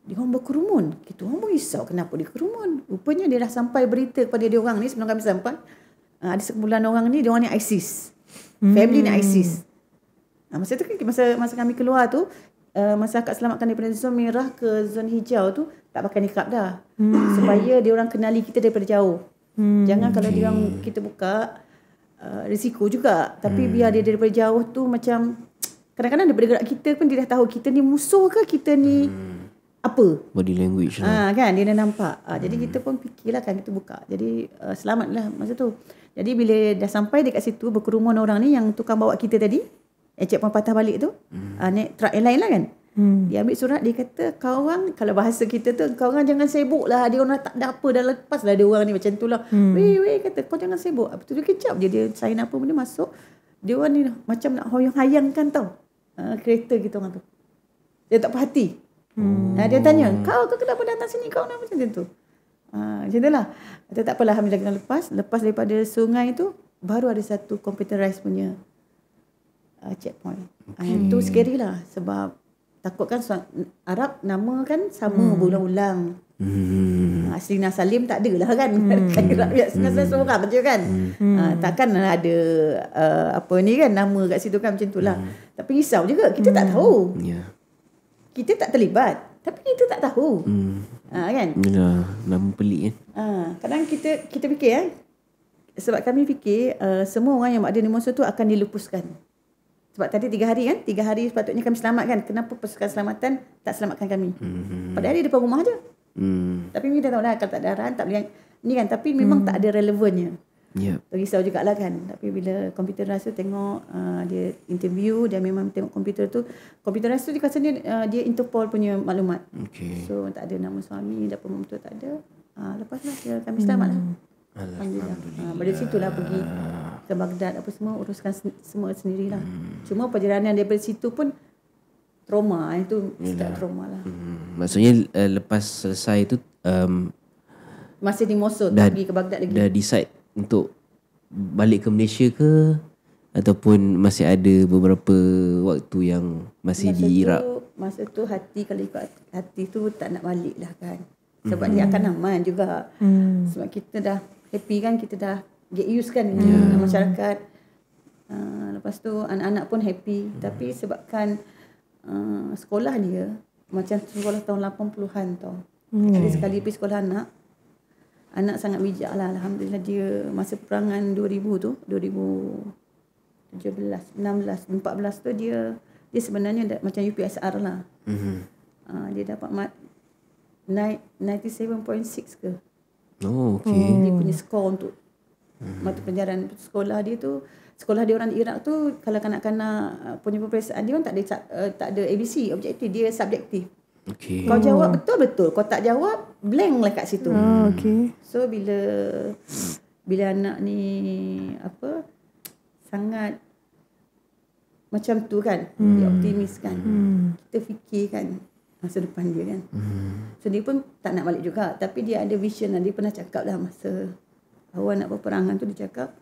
Dia orang berkerumun. Kita orang pun risau kenapa dia kerumun. Rupanya dia dah sampai berita kepada dia orang ni sebelum kami sampai. Ada sekumpulan orang ni, dia orang ni ISIS. Family ni ISIS. Masa tu kan, masa kami keluar tu, masa akak selamatkan daripada zon merah ke zon hijau tu, tak pakai nikab dah. Supaya dia orang kenali kita daripada jauh. Jangan kalau dia orang kita buka, risiko juga. Tapi biar dia daripada jauh tu macam, kadang-kadang daripada gerak kita pun dia dah tahu kita ni musuh ke, kita ni apa. Body language lah. Kan dia dah nampak. Jadi kita pun fikirlah kan, kita buka. Jadi selamatlah masa tu. Jadi bila dah sampai dekat situ, berkerumun orang ni yang tukang bawa kita tadi, checkpoint patah balik tu, naik truck yang lain lah kan. Dia ambil surat, dia kata, kau orang, kalau bahasa kita tu, kau orang jangan sibuk lah, dia orang tak ada apa, dah lepas lah dia orang ni macam tu lah. Weh, kata, kau jangan sibuk. Betul tu kejap dia sign apa benda masuk. Dia orang ni macam nak hoyong-hayangkan tau. Kereta kita orang tu. Dia tak perhati. Dia tanya, kau kenapa datang sini, kau nak macam tu. Macam tu lah. Kata tak apalah, Alhamdulillah kita lepas daripada sungai tu, baru ada satu computerized punya checkpoint. Itu scary lah. Sebab takut kan Arab nama kan sama berulang-ulang. Aslina Salim tak ada lah kan. Arab Aslina Salim seorang je kan. Takkan ada apa ni kan, nama kat situ kan, macam tu lah. Tapi risau juga. Kita tak tahu. Kita tak terlibat. Tapi kita tak tahu. Kan? Yalah, nama pelik kan. Kadang kita fikir sebab kami fikir semua orang yang ada di musuh tu akan dilupuskan. Sebab tadi 3 hari kan, 3 hari sepatutnya kami selamatkan. Kenapa pasukan selamatan tak selamatkan kami? Padahal dia depan rumah je. Tapi kita tahu lah, kalau tak ada arahan tak boleh ni kan. Tapi memang tak ada relevannya. Risau jugalah kan. Tapi bila komputer rasa tengok dia interview, dia memang tengok komputer tu. Komputer rasa dia kata dia Interpol punya maklumat. So tak ada nama suami, dapur memtua tak ada. Lepaslah kami selamat lah. Alhamdulillah. Dari situlah pergi ke Baghdad apa semua, uruskan semua sendirilah. Cuma perjalanan daripada situ pun trauma. Itu start trauma lah. Maksudnya lepas selesai tu masih di Mosul, pergi ke Baghdad lagi. Dah decide untuk balik ke Malaysia ke, ataupun masih ada beberapa waktu yang masih di Iraq? Masa tu hati, kalau ikut hati tu tak nak balik lah kan. Sebab dia akan aman juga. Sebab kita dah happy kan, kita dah get used kan dengan masyarakat. Lepas tu anak-anak pun happy. Tapi sebabkan sekolah dia macam sekolah tahun 80-an tau. Jadi sekali pergi sekolah anak sangat bijak lah. Alhamdulillah dia masa peperangan 2000 tu, 2017, 16, 14 tu dia sebenarnya macam UPSR lah. Dia dapat 97.6 ke. Dia Dia punya skor untuk Mata pelajaran sekolah dia tu, sekolah dia orang di Iraq tu, kalau kanak-kanak punya peperiksaan dia orang tak ada ABC, objektif, dia subjektif. Okay. Kau jawab betul-betul, kau tak jawab blank lah kat situ. Okay. So bila anak ni sangat macam tu kan, dia optimis kan, kita fikirkan masa depan dia kan. So dia pun tak nak balik juga, tapi dia ada vision lah. Dia pernah cakap dah masa awal nak berperangan tu, dia cakap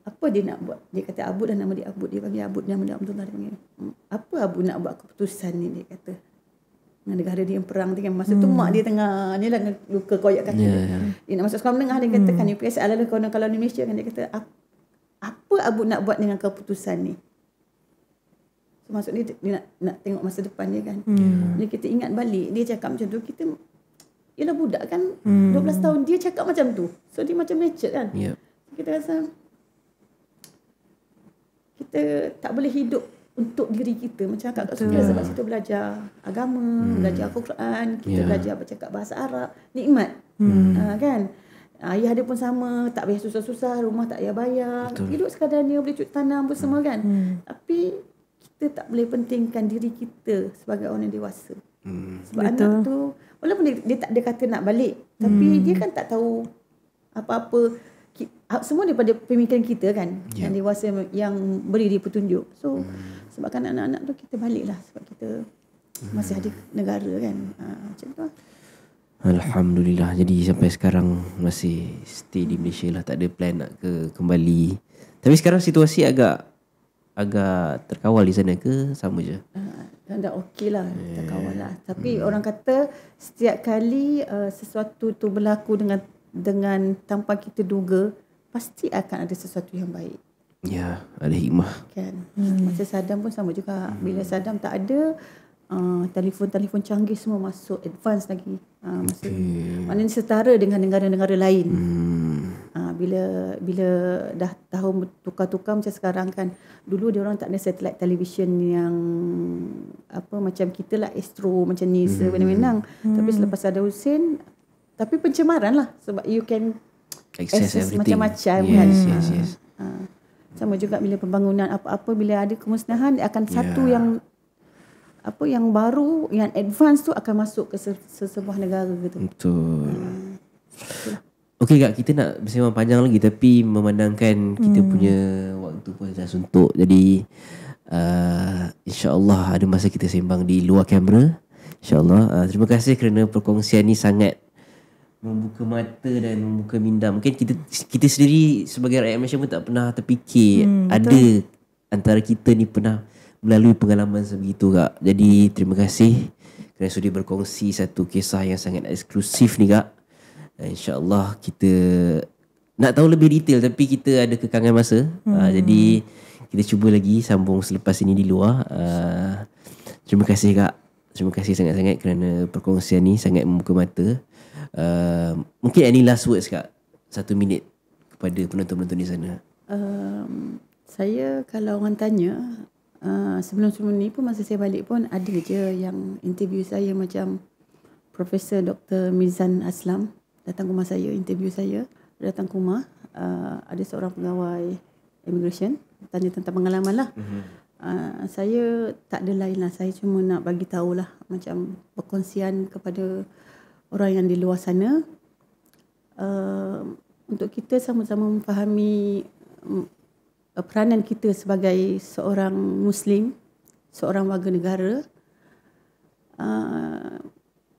apa dia nak buat. Dia kata Abu dah, nama dia Abu, dia panggil Abu, nama dia Abdullah, dia panggil. Apa Abu nak buat keputusan ni, dia kata. Dengan negara dia yang perang tu kan. Masa tu mak dia tengah ni lah luka koyak kaki dia nak masuk sekolah menengah. Dia kata kan UPS adalah kalau di Malaysia kan. Dia kata apa Abu nak buat dengan keputusan ni. So maksud dia nak tengok masa depan dia kan. Bila kita ingat balik, dia cakap macam tu, kita ialah budak kan, 12 tahun dia cakap macam tu. So dia macam nature kan. Kita rasa kita tak boleh hidup untuk diri kita macam Kak Sukia, sebab kita belajar agama, belajar Al-Quran, kita belajar bercakap bahasa Arab, nikmat. Kan. Ayah dia pun sama, tak payah susah-susah, rumah tak payah bayar, hidup sekadarnya, boleh cuci tanam pun semua kan. Tapi kita tak boleh pentingkan diri kita sebagai orang yang dewasa. Sebab anak tu walaupun dia tak ada kata nak balik, tapi dia kan tak tahu apa-apa, semua daripada pemikiran kita kan, yang dewasa yang beri dia petunjuk. So sebabkan anak-anak tu kita baliklah, sebab kita masih ada negara kan. Macam tu lah. Alhamdulillah. Jadi sampai sekarang masih stay di Malaysia lah, tak ada plan nak kembali. Tapi sekarang situasi agak terkawal di sana ke sama je? Dah okey lah, terkawal lah. Tapi orang kata setiap kali sesuatu tu berlaku dengan tanpa kita duga, pasti akan ada sesuatu yang baik. Ya, ada hikmah. Kan. Masa Saddam pun sama juga. Bila Saddam tak ada, telefon-telefon canggih semua masuk, advance lagi. Maknanya setara dengan negara-negara lain. Bila dah tahun tukar-tukar macam sekarang kan. Dulu dia orang tak ada satellite television yang macam kita lah, Astro macam ni sewenang-wenang. Tapi selepas ada Hussein, tapi pencemaran lah, sebab you can access macam-macam kan. Yes. Sama juga bila pembangunan apa-apa, bila ada kemusnahan, akan satu yang yang baru, yang advance tu akan masuk ke sebuah negara gitu. Betul. Okey Kak, kita nak bersembang panjang lagi, tapi memandangkan kita punya waktu pun dah suntuk. Jadi insya-Allah ada masa kita sembang di luar kamera. InsyaAllah. Terima kasih kerana perkongsian ni sangat membuka mata dan membuka minda. Mungkin kita sendiri sebagai rakyat Malaysia pun tak pernah terfikir ada antara kita ni pernah melalui pengalaman sebegitu Kak. Jadi terima kasih kerana sudi berkongsi satu kisah yang sangat eksklusif ni Kak. InsyaAllah kita nak tahu lebih detail, tapi kita ada kekangan masa. Jadi kita cuba lagi sambung selepas ini di luar. Terima kasih Kak. Terima kasih sangat-sangat kerana perkongsian ni sangat membuka mata. Mungkin any last words Kak, 1 minit kepada penonton-penonton di sana. Saya kalau orang tanya, sebelum-sebelum ni pun masa saya balik pun ada je yang interview saya, macam Profesor Dr. Mizan Aslam datang ke rumah saya, interview saya. Datang ke rumah, ada seorang pegawai immigration tanya tentang pengalaman lah. Saya tak ada lain lah, saya cuma nak bagi tahulah, macam perkongsian kepada orang yang di luar sana, untuk kita sama-sama memfahami peranan kita sebagai seorang Muslim, seorang warga negara,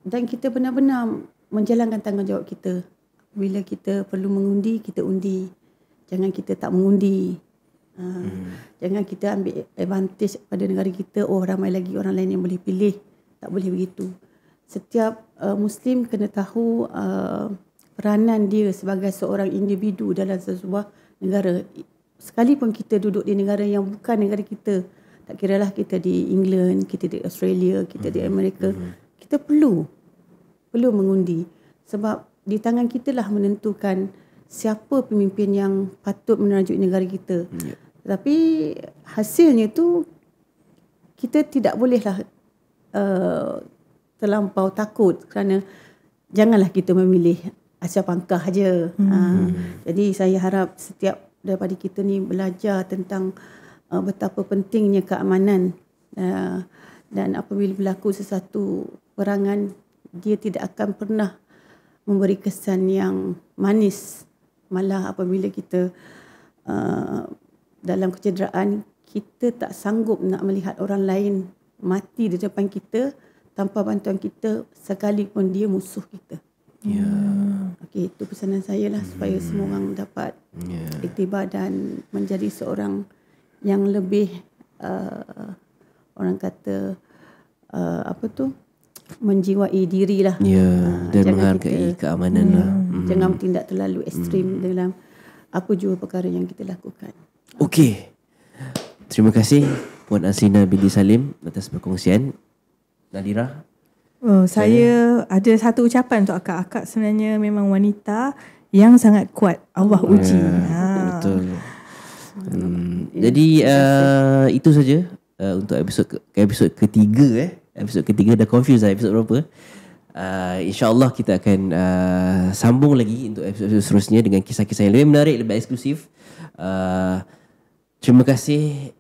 dan kita benar-benar menjalankan tanggungjawab kita. Bila kita perlu mengundi, kita undi. Jangan kita tak mengundi. Jangan kita ambil advantage pada negara kita, ramai lagi orang lain yang boleh pilih. Tak boleh begitu. Setiap Muslim kena tahu peranan dia sebagai seorang individu dalam sebuah negara. Sekalipun kita duduk di negara yang bukan negara kita, tak kiralah kita di England, kita di Australia, kita di Amerika, kita perlu mengundi. Sebab di tangan kita lah menentukan siapa pemimpin yang patut menerajui negara kita. Tapi hasilnya tu kita tidak bolehlah terlampau takut, kerana janganlah kita memilih asal pangkah je. Jadi saya harap setiap daripada kita ni belajar tentang betapa pentingnya keamanan, dan apabila berlaku sesuatu perangan, dia tidak akan pernah memberi kesan yang manis. Malah apabila kita dalam kecederaan, kita tak sanggup nak melihat orang lain mati di depan kita tanpa bantuan kita, sekalipun dia musuh kita. Okey, itu pesanan saya lah, supaya semua orang dapat iktibar dan menjadi seorang yang lebih orang kata menjiwai diri lah. Dan menghargai keamanan lah. Jangan bertindak terlalu ekstrim dalam apa jua perkara yang kita lakukan. Okey. Terima kasih Puan Azlina binti Salim atas perkongsian. Nadira? Saya ada satu ucapan untuk akak. Akak sebenarnya memang wanita yang sangat kuat. Allah uji. Betul. Jadi itu saja untuk episod ketiga. Episod ketiga dah confused lah episod berapa. InsyaAllah kita akan sambung lagi untuk episod seterusnya dengan kisah-kisah yang lebih menarik, lebih eksklusif. Terima kasih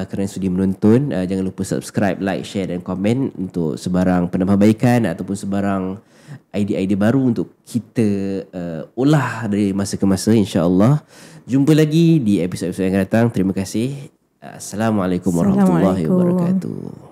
kerana sudi menonton. Jangan lupa subscribe, like, share dan komen untuk sebarang penambahbaikan ataupun sebarang idea-idea baru untuk kita olah dari masa ke masa, insya-Allah. Jumpa lagi di episod-episod yang akan datang. Terima kasih. Assalamualaikum warahmatullahi wabarakatuh.